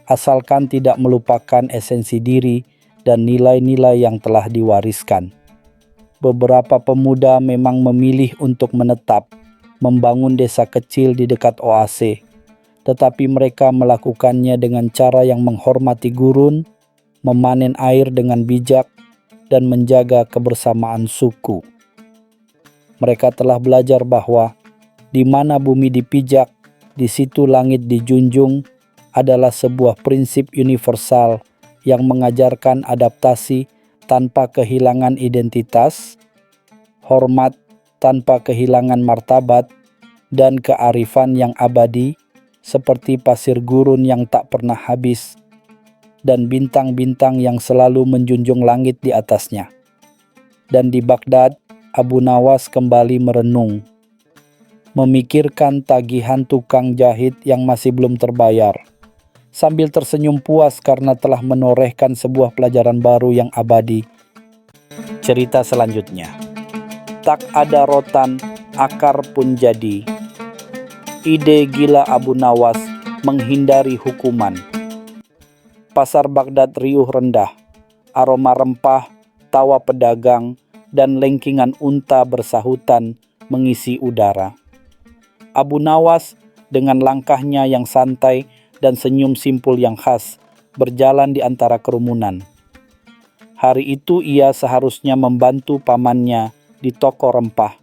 asalkan tidak melupakan esensi diri dan nilai-nilai yang telah diwariskan. Beberapa pemuda memang memilih untuk menetap, membangun desa kecil di dekat oase, tetapi mereka melakukannya dengan cara yang menghormati gurun, memanen air dengan bijak, dan menjaga kebersamaan suku. Mereka telah belajar bahwa di mana bumi dipijak, di situ langit dijunjung adalah sebuah prinsip universal yang mengajarkan adaptasi tanpa kehilangan identitas, hormat tanpa kehilangan martabat, dan kearifan yang abadi seperti pasir gurun yang tak pernah habis dan bintang-bintang yang selalu menjunjung langit di atasnya. Dan di Baghdad, Abu Nawas kembali merenung, memikirkan tagihan tukang jahit yang masih belum terbayar, sambil tersenyum puas karena telah menorehkan sebuah pelajaran baru yang abadi. Cerita selanjutnya. Tak ada rotan, akar pun jadi. Ide gila Abu Nawas menghindari hukuman. Pasar Baghdad riuh rendah, aroma rempah, tawa pedagang, dan lengkingan unta bersahutan mengisi udara. Abu Nawas dengan langkahnya yang santai dan senyum simpul yang khas berjalan di antara kerumunan. Hari itu ia seharusnya membantu pamannya di toko rempah,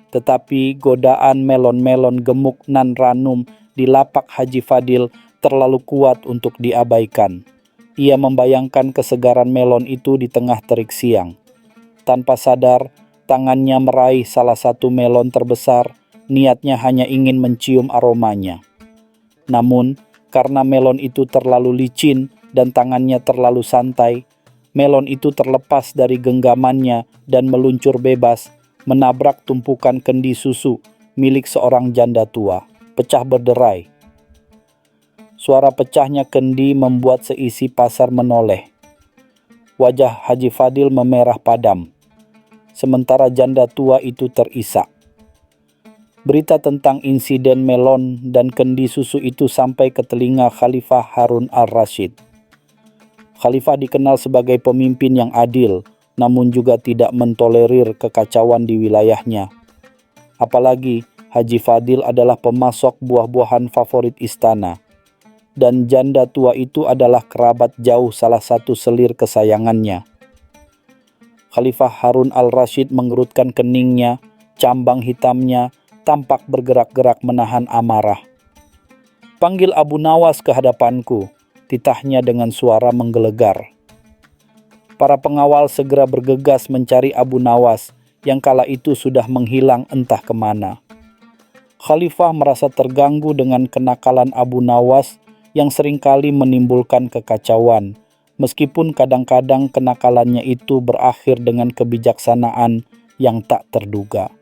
tetapi godaan melon-melon gemuk nan ranum di lapak Haji Fadil terlalu kuat untuk diabaikan. Ia membayangkan kesegaran melon itu di tengah terik siang. Tanpa sadar, tangannya meraih salah satu melon terbesar, niatnya hanya ingin mencium aromanya. Namun, karena melon itu terlalu licin dan tangannya terlalu santai, melon itu terlepas dari genggamannya dan meluncur bebas, menabrak tumpukan kendi susu milik seorang janda tua, pecah berderai. Suara pecahnya kendi membuat seisi pasar menoleh. Wajah Haji Fadil memerah padam, sementara janda tua itu terisak. Berita tentang insiden melon dan kendi susu itu sampai ke telinga Khalifah Harun al-Rashid. Khalifah dikenal sebagai pemimpin yang adil, namun juga tidak mentolerir kekacauan di wilayahnya. Apalagi Haji Fadil adalah pemasok buah-buahan favorit istana, dan janda tua itu adalah kerabat jauh salah satu selir kesayangannya. Khalifah Harun al-Rashid mengerutkan keningnya, cambang hitamnya tampak bergerak-gerak menahan amarah. "Panggil Abu Nawas ke hadapanku," titahnya dengan suara menggelegar. Para pengawal segera bergegas mencari Abu Nawas yang kala itu sudah menghilang entah kemana. Khalifah merasa terganggu dengan kenakalan Abu Nawas yang seringkali menimbulkan kekacauan, meskipun kadang-kadang kenakalannya itu berakhir dengan kebijaksanaan yang tak terduga.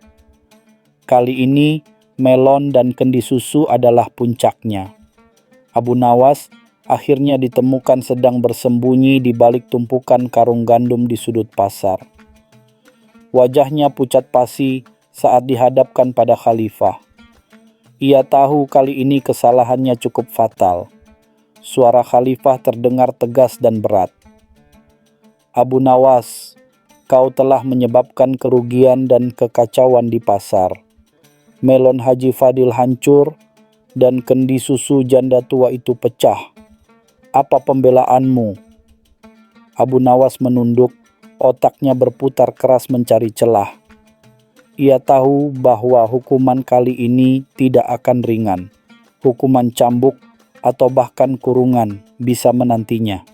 Kali ini, melon dan kendi susu adalah puncaknya. Abu Nawas akhirnya ditemukan sedang bersembunyi di balik tumpukan karung gandum di sudut pasar. Wajahnya pucat pasi saat dihadapkan pada Khalifah. Ia tahu kali ini kesalahannya cukup fatal. Suara Khalifah terdengar tegas dan berat. "Abu Nawas, kau telah menyebabkan kerugian dan kekacauan di pasar. Melon Haji Fadil hancur dan kendi susu janda tua itu pecah. Apa pembelaanmu?" Abu Nawas menunduk, otaknya berputar keras mencari celah. Ia tahu bahwa hukuman kali ini tidak akan ringan. Hukuman cambuk atau bahkan kurungan bisa menantinya.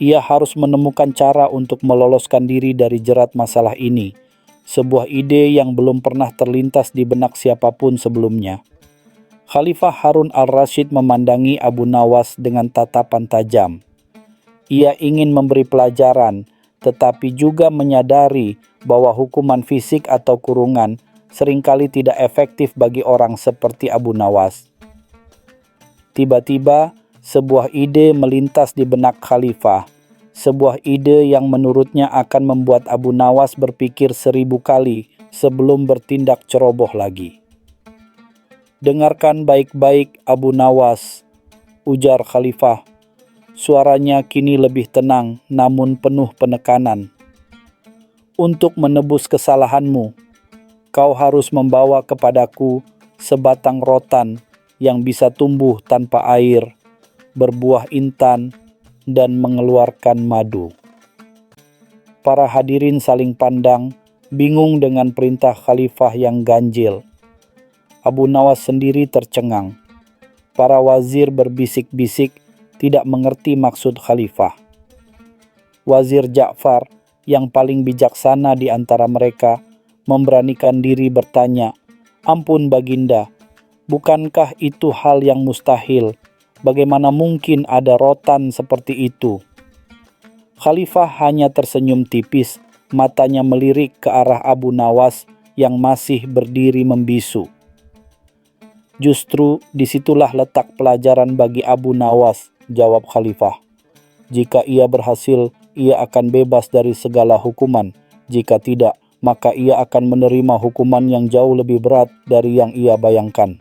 Ia harus menemukan cara untuk meloloskan diri dari jerat masalah ini, sebuah ide yang belum pernah terlintas di benak siapapun sebelumnya. Khalifah Harun al-Rashid memandangi Abu Nawas dengan tatapan tajam. Ia ingin memberi pelajaran, tetapi juga menyadari bahwa hukuman fisik atau kurungan seringkali tidak efektif bagi orang seperti Abu Nawas. Tiba-tiba, sebuah ide melintas di benak Khalifah. Sebuah ide yang menurutnya akan membuat Abu Nawas berpikir 1000 kali sebelum bertindak ceroboh lagi. "Dengarkan baik-baik Abu Nawas," ujar Khalifah. Suaranya kini lebih tenang namun penuh penekanan. "Untuk menebus kesalahanmu, kau harus membawa kepadaku sebatang rotan yang bisa tumbuh tanpa air, berbuah intan, dan mengeluarkan madu. Para hadirin saling pandang, bingung dengan perintah khalifah yang ganjil. Abu Nawas sendiri tercengang. Para wazir berbisik-bisik tidak mengerti maksud khalifah. Wazir Ja'far yang paling bijaksana di antara mereka memberanikan diri bertanya, "Ampun Baginda, bukankah itu hal yang mustahil? Bagaimana mungkin ada rotan seperti itu?" Khalifah hanya tersenyum tipis, matanya melirik ke arah Abu Nawas yang masih berdiri membisu. "Justru disitulah letak pelajaran bagi Abu Nawas," jawab Khalifah. "Jika ia berhasil, ia akan bebas dari segala hukuman. Jika tidak, maka ia akan menerima hukuman yang jauh lebih berat dari yang ia bayangkan."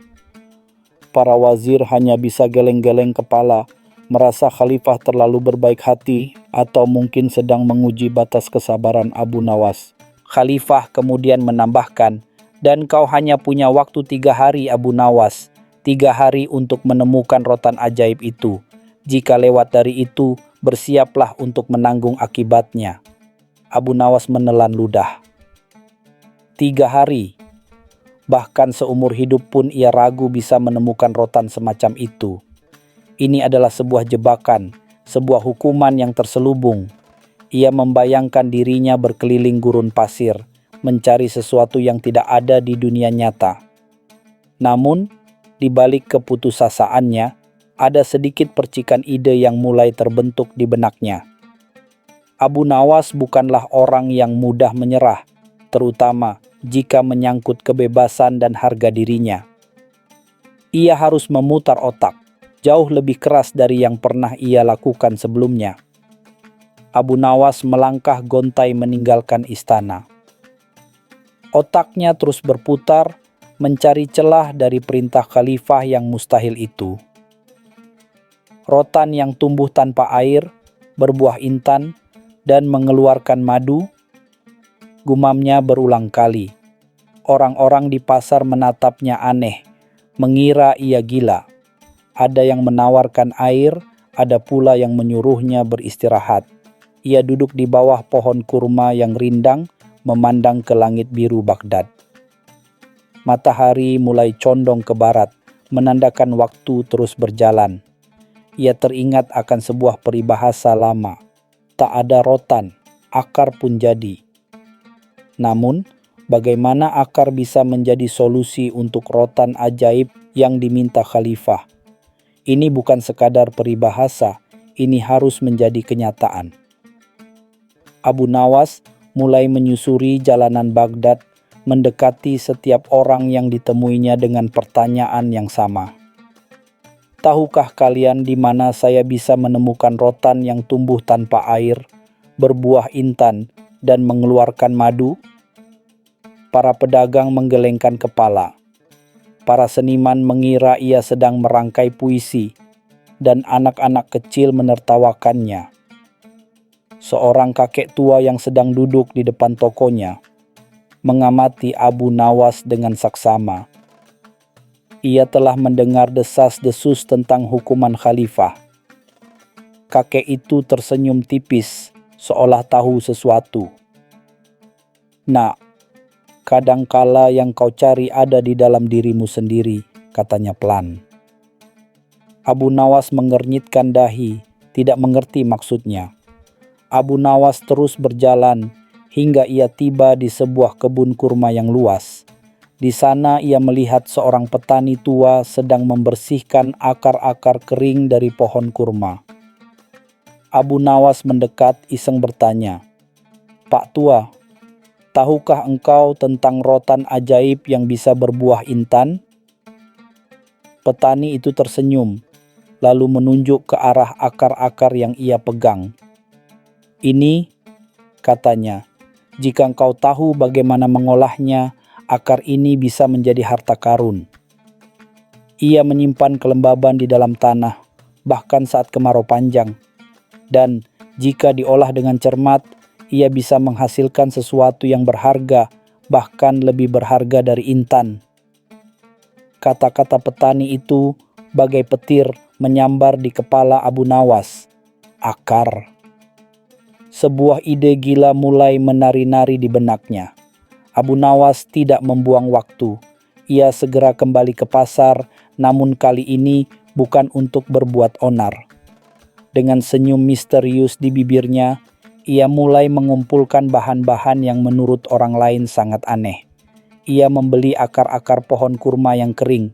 Para wazir hanya bisa geleng-geleng kepala, merasa khalifah terlalu berbaik hati atau mungkin sedang menguji batas kesabaran Abu Nawas. Khalifah kemudian menambahkan, "Dan kau hanya punya waktu 3 hari Abu Nawas, 3 hari untuk menemukan rotan ajaib itu. Jika lewat dari itu, bersiaplah untuk menanggung akibatnya." Abu Nawas menelan ludah. 3 hari. Bahkan seumur hidup pun ia ragu bisa menemukan rotan semacam itu. Ini adalah sebuah jebakan, sebuah hukuman yang terselubung. Ia membayangkan dirinya berkeliling gurun pasir, mencari sesuatu yang tidak ada di dunia nyata. Namun, di balik keputusasaannya, ada sedikit percikan ide yang mulai terbentuk di benaknya. Abu Nawas bukanlah orang yang mudah menyerah, terutama jika menyangkut kebebasan dan harga dirinya. Ia harus memutar otak, jauh lebih keras dari yang pernah ia lakukan sebelumnya. Abu Nawas melangkah gontai meninggalkan istana. Otaknya terus berputar, mencari celah dari perintah khalifah yang mustahil itu. Rotan yang tumbuh tanpa air, berbuah intan, dan mengeluarkan madu, gumamnya berulang kali. Orang-orang di pasar menatapnya aneh, mengira ia gila. Ada yang menawarkan air, ada pula yang menyuruhnya beristirahat. Ia duduk di bawah pohon kurma yang rindang, memandang ke langit biru Baghdad. Matahari mulai condong ke barat, menandakan waktu terus berjalan. Ia teringat akan sebuah peribahasa lama. Tak ada rotan, akar pun jadi. Namun, bagaimana akar bisa menjadi solusi untuk rotan ajaib yang diminta khalifah? Ini bukan sekadar peribahasa, ini harus menjadi kenyataan. Abu Nawas mulai menyusuri jalanan Baghdad, mendekati setiap orang yang ditemuinya dengan pertanyaan yang sama. "Tahukah kalian di mana saya bisa menemukan rotan yang tumbuh tanpa air, berbuah intan, dan mengeluarkan madu?" Para pedagang menggelengkan kepala. Para seniman mengira ia sedang merangkai puisi, dan anak-anak kecil menertawakannya. Seorang kakek tua yang sedang duduk di depan tokonya mengamati Abu Nawas dengan saksama. Ia telah mendengar desas-desus tentang hukuman khalifah. Kakek itu tersenyum tipis, seolah tahu sesuatu. "Nak, kadangkala yang kau cari ada di dalam dirimu sendiri," katanya pelan. Abu Nawas mengernyitkan dahi, tidak mengerti maksudnya. Abu Nawas terus berjalan hingga ia tiba di sebuah kebun kurma yang luas. Di sana ia melihat seorang petani tua sedang membersihkan akar-akar kering dari pohon kurma. Abu Nawas mendekat iseng bertanya, "Pak tua, tahukah engkau tentang rotan ajaib yang bisa berbuah intan?" Petani itu tersenyum, lalu menunjuk ke arah akar-akar yang ia pegang. "Ini," katanya, "jika engkau tahu bagaimana mengolahnya, akar ini bisa menjadi harta karun." Ia menyimpan kelembaban di dalam tanah, bahkan saat kemarau panjang. Dan jika diolah dengan cermat, ia bisa menghasilkan sesuatu yang berharga, bahkan lebih berharga dari intan. Kata-kata petani itu bagai petir menyambar di kepala Abu Nawas. Akar. Sebuah ide gila mulai menari-nari di benaknya. Abu Nawas tidak membuang waktu. Ia segera kembali ke pasar, namun kali ini bukan untuk berbuat onar. Dengan senyum misterius di bibirnya, ia mulai mengumpulkan bahan-bahan yang menurut orang lain sangat aneh. Ia membeli akar-akar pohon kurma yang kering,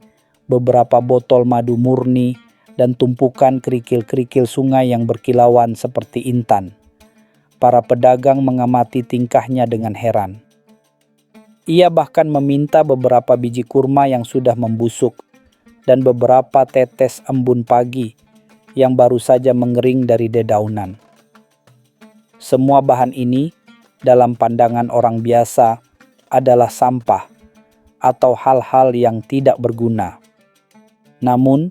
beberapa botol madu murni, dan tumpukan kerikil-kerikil sungai yang berkilauan seperti intan. Para pedagang mengamati tingkahnya dengan heran. Ia bahkan meminta beberapa biji kurma yang sudah membusuk dan beberapa tetes embun pagi yang baru saja mengering dari dedaunan. Semua bahan ini, dalam pandangan orang biasa, adalah sampah atau hal-hal yang tidak berguna. Namun,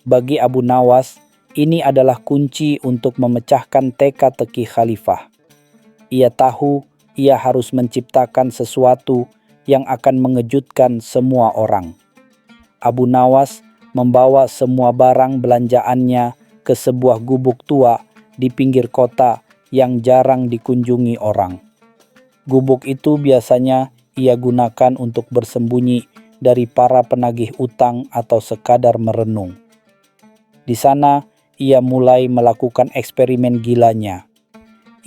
bagi Abu Nawas, ini adalah kunci untuk memecahkan teka-teki khalifah. Ia tahu ia harus menciptakan sesuatu yang akan mengejutkan semua orang. Abu Nawas membawa semua barang belanjaannya ke sebuah gubuk tua di pinggir kota yang jarang dikunjungi orang. Gubuk itu biasanya ia gunakan untuk bersembunyi dari para penagih utang atau sekadar merenung. Di sana, ia mulai melakukan eksperimen gilanya.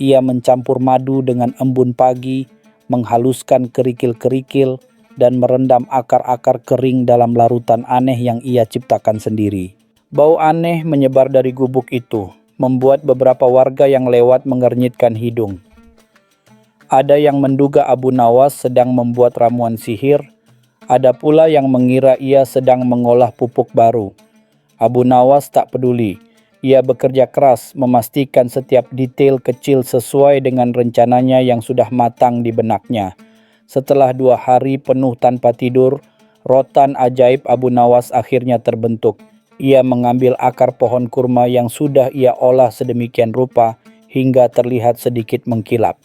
Ia mencampur madu dengan embun pagi, menghaluskan kerikil-kerikil, dan merendam akar-akar kering dalam larutan aneh yang ia ciptakan sendiri. Bau aneh menyebar dari gubuk itu, membuat beberapa warga yang lewat mengernyitkan hidung. Ada yang menduga Abu Nawas sedang membuat ramuan sihir, ada pula yang mengira ia sedang mengolah pupuk baru. Abu Nawas tak peduli. Ia bekerja keras memastikan setiap detail kecil sesuai dengan rencananya yang sudah matang di benaknya. Setelah 2 hari penuh tanpa tidur, rotan ajaib Abu Nawas akhirnya terbentuk. Ia mengambil akar pohon kurma yang sudah ia olah sedemikian rupa hingga terlihat sedikit mengkilap.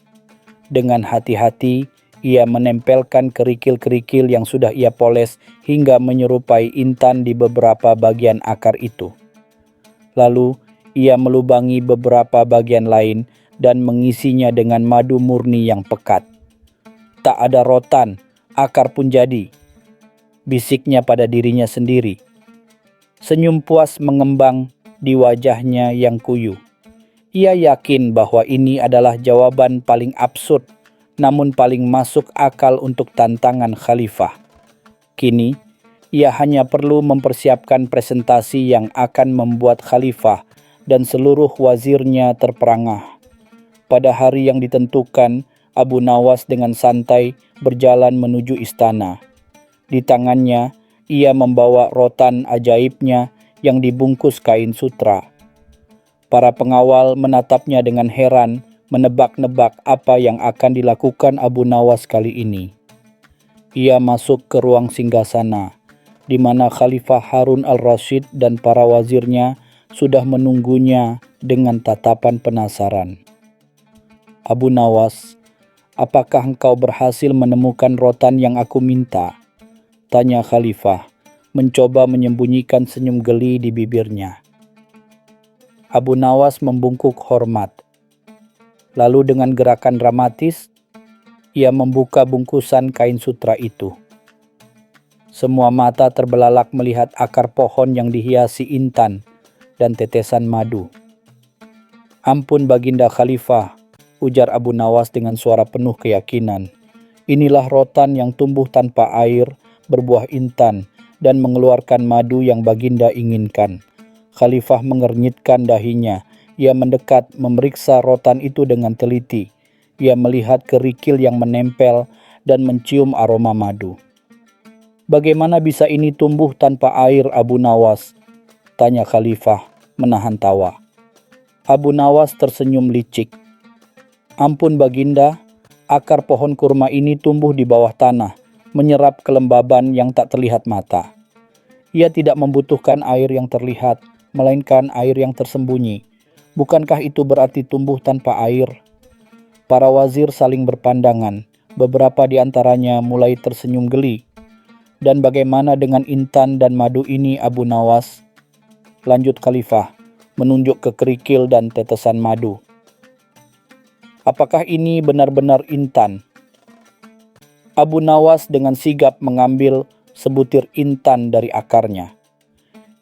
Dengan hati-hati, ia menempelkan kerikil-kerikil yang sudah ia poles hingga menyerupai intan di beberapa bagian akar itu. Lalu, ia melubangi beberapa bagian lain dan mengisinya dengan madu murni yang pekat. Tak ada rotan, akar pun jadi, bisiknya pada dirinya sendiri. Senyum puas mengembang di wajahnya yang kuyu. Ia yakin bahwa ini adalah jawaban paling absurd, namun paling masuk akal untuk tantangan khalifah. Kini, ia hanya perlu mempersiapkan presentasi yang akan membuat khalifah dan seluruh wazirnya terperangah. Pada hari yang ditentukan, Abu Nawas dengan santai berjalan menuju istana. Di tangannya, ia membawa rotan ajaibnya yang dibungkus kain sutra. Para pengawal menatapnya dengan heran, menebak-nebak apa yang akan dilakukan Abu Nawas kali ini. Ia masuk ke ruang singgasana, di mana Khalifah Harun al-Rasyid dan para wazirnya sudah menunggunya dengan tatapan penasaran. Abu Nawas, apakah engkau berhasil menemukan rotan yang aku minta? Tanya Khalifah, mencoba menyembunyikan senyum geli di bibirnya. Abu Nawas membungkuk hormat. Lalu dengan gerakan dramatis, ia membuka bungkusan kain sutra itu. Semua mata terbelalak melihat akar pohon yang dihiasi intan dan tetesan madu. Ampun Baginda Khalifah, ujar Abu Nawas dengan suara penuh keyakinan. Inilah rotan yang tumbuh tanpa air, berbuah intan, dan mengeluarkan madu yang Baginda inginkan. Khalifah mengernyitkan dahinya. Ia mendekat memeriksa rotan itu dengan teliti. Ia melihat kerikil yang menempel dan mencium aroma madu. Bagaimana bisa ini tumbuh tanpa air, Abu Nawas? Tanya Khalifah, menahan tawa. Abu Nawas tersenyum licik. Ampun Baginda, akar pohon kurma ini tumbuh di bawah tanah, menyerap kelembaban yang tak terlihat mata. Ia tidak membutuhkan air yang terlihat, melainkan air yang tersembunyi. Bukankah itu berarti tumbuh tanpa air? Para wazir saling berpandangan. Beberapa di antaranya mulai tersenyum geli. Dan bagaimana dengan intan dan madu ini, Abu Nawas? Lanjut Khalifah, menunjuk ke kerikil dan tetesan madu. Apakah ini benar-benar intan? Abu Nawas dengan sigap mengambil sebutir intan dari akarnya.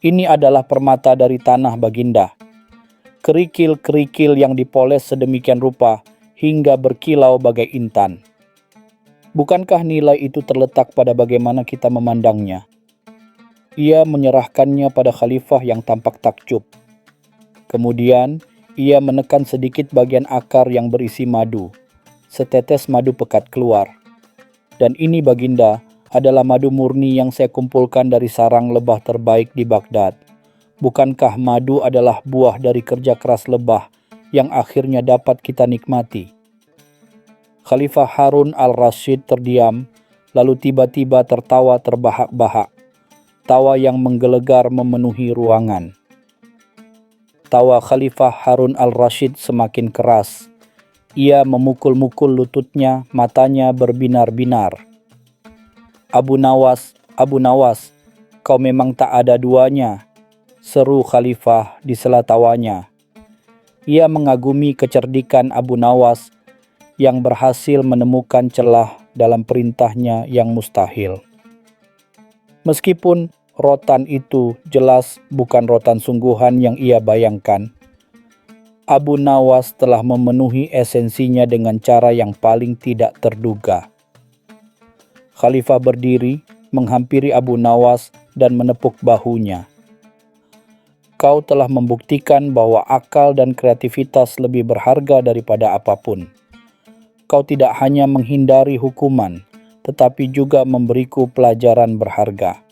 Ini adalah permata dari tanah Baginda. Kerikil-kerikil yang dipoles sedemikian rupa hingga berkilau bagai intan. Bukankah nilai itu terletak pada bagaimana kita memandangnya? Ia menyerahkannya pada Khalifah yang tampak takjub. Kemudian, ia menekan sedikit bagian akar yang berisi madu. Setetes madu pekat keluar. Dan ini Baginda adalah madu murni yang saya kumpulkan dari sarang lebah terbaik di Baghdad. Bukankah madu adalah buah dari kerja keras lebah yang akhirnya dapat kita nikmati? Khalifah Harun al-Rashid terdiam, lalu tiba-tiba tertawa terbahak-bahak. Tawa yang menggelegar memenuhi ruangan. Tawa Khalifah Harun al-Rashid semakin keras. Ia memukul-mukul lututnya, matanya berbinar-binar. Abu Nawas, kau memang tak ada duanya, seru Khalifah di sela tawanya. Ia mengagumi kecerdikan Abu Nawas yang berhasil menemukan celah dalam perintahnya yang mustahil. Meskipun rotan itu jelas bukan rotan sungguhan yang ia bayangkan, Abu Nawas telah memenuhi esensinya dengan cara yang paling tidak terduga. Khalifah berdiri, menghampiri Abu Nawas dan menepuk bahunya. Kau telah membuktikan bahwa akal dan kreativitas lebih berharga daripada apapun. Kau tidak hanya menghindari hukuman, tetapi juga memberiku pelajaran berharga.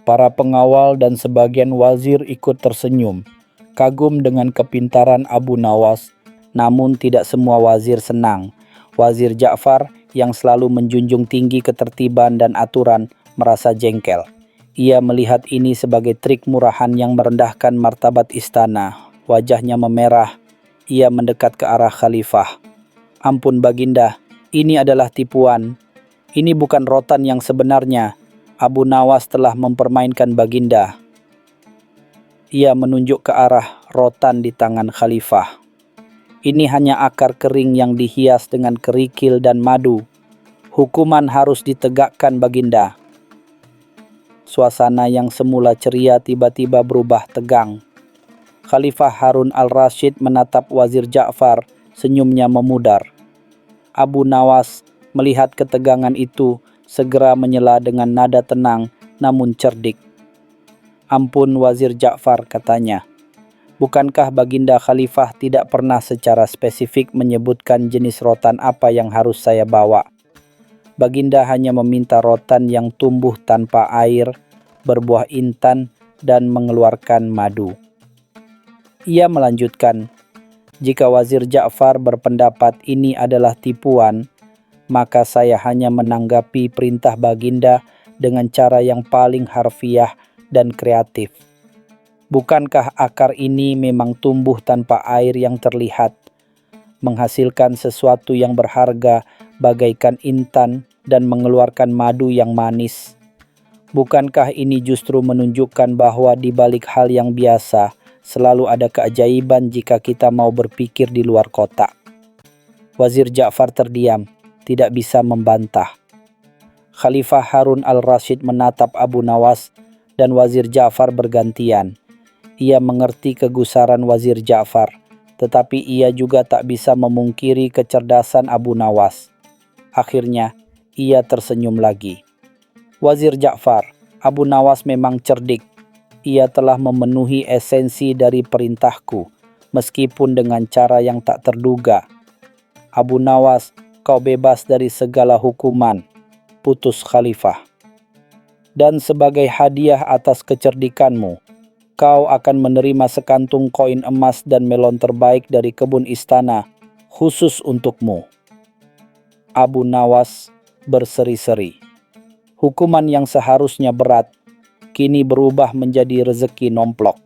Para pengawal dan sebagian wazir ikut tersenyum, kagum dengan kepintaran Abu Nawas, namun tidak semua wazir senang. Wazir Ja'far yang selalu menjunjung tinggi ketertiban dan aturan merasa jengkel. Ia melihat ini sebagai trik murahan yang merendahkan martabat istana. Wajahnya memerah, ia mendekat ke arah Khalifah. Ampun Baginda, ini adalah tipuan. Ini bukan rotan yang sebenarnya. Abu Nawas telah mempermainkan Baginda. Ia menunjuk ke arah rotan di tangan Khalifah. Ini hanya akar kering yang dihias dengan kerikil dan madu. Hukuman harus ditegakkan Baginda. Suasana yang semula ceria tiba-tiba berubah tegang. Khalifah Harun al-Rashid menatap Wazir Ja'far, senyumnya memudar. Abu Nawas melihat ketegangan itu, segera menyela dengan nada tenang namun cerdik. Ampun Wazir Ja'far, katanya. Bukankah Baginda Khalifah tidak pernah secara spesifik menyebutkan jenis rotan apa yang harus saya bawa? Baginda hanya meminta rotan yang tumbuh tanpa air, berbuah intan, dan mengeluarkan madu. Ia melanjutkan, jika Wazir Ja'far berpendapat ini adalah tipuan, maka saya hanya menanggapi perintah Baginda dengan cara yang paling harfiah dan kreatif. Bukankah akar ini memang tumbuh tanpa air yang terlihat, menghasilkan sesuatu yang berharga bagaikan intan dan mengeluarkan madu yang manis? Bukankah ini justru menunjukkan bahwa di balik hal yang biasa, selalu ada keajaiban jika kita mau berpikir di luar kotak? Wazir Ja'far terdiam, tidak bisa membantah. Khalifah Harun al-Rashid menatap Abu Nawas dan Wazir Ja'far bergantian. Ia mengerti kegusaran Wazir Ja'far, tetapi ia juga tak bisa memungkiri kecerdasan Abu Nawas. Akhirnya, ia tersenyum lagi. Wazir Ja'far, Abu Nawas memang cerdik. Ia telah memenuhi esensi dari perintahku, meskipun dengan cara yang tak terduga. Abu Nawas, kau bebas dari segala hukuman, putus Khalifah. Dan sebagai hadiah atas kecerdikanmu, kau akan menerima sekantung koin emas dan melon terbaik dari kebun istana, khusus untukmu. Abu Nawas berseri-seri. Hukuman yang seharusnya berat, kini berubah menjadi rezeki nomplok.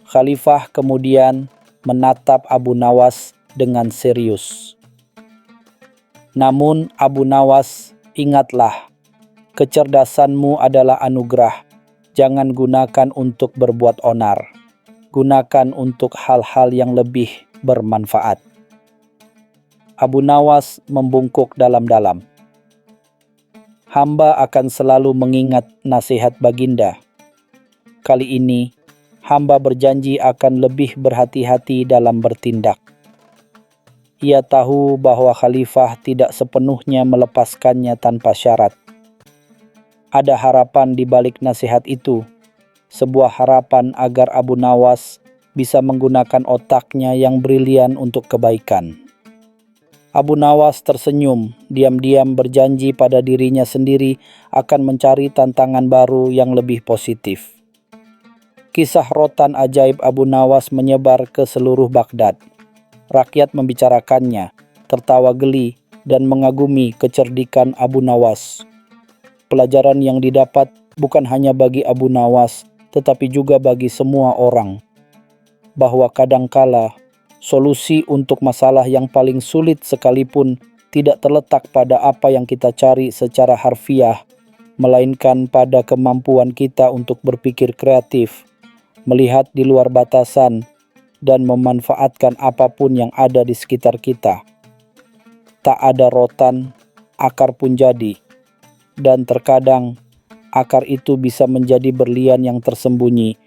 Khalifah kemudian menatap Abu Nawas dengan serius. Namun Abu Nawas, ingatlah, Kecerdasanmu adalah anugerah. Jangan gunakan untuk berbuat onar. Gunakan untuk hal-hal yang lebih bermanfaat. Abu Nawas membungkuk dalam-dalam. Hamba akan selalu mengingat nasihat Baginda. Kali ini, hamba berjanji akan lebih berhati-hati dalam bertindak. Ia tahu bahwa khalifah tidak sepenuhnya melepaskannya tanpa syarat. Ada harapan di balik nasihat itu, sebuah harapan agar Abu Nawas bisa menggunakan otaknya yang brilian untuk kebaikan. Abu Nawas tersenyum, diam-diam berjanji pada dirinya sendiri akan mencari tantangan baru yang lebih positif. Kisah rotan ajaib Abu Nawas menyebar ke seluruh Baghdad. Rakyat membicarakannya, tertawa geli, dan mengagumi kecerdikan Abu Nawas. Pelajaran yang didapat bukan hanya bagi Abu Nawas, tetapi juga bagi semua orang, bahwa kadangkala solusi untuk masalah yang paling sulit sekalipun tidak terletak pada apa yang kita cari secara harfiah, melainkan pada kemampuan kita untuk berpikir kreatif, melihat di luar batasan, dan memanfaatkan apapun yang ada di sekitar kita. Tak ada rotan, akar pun jadi, dan terkadang akar itu bisa menjadi berlian yang tersembunyi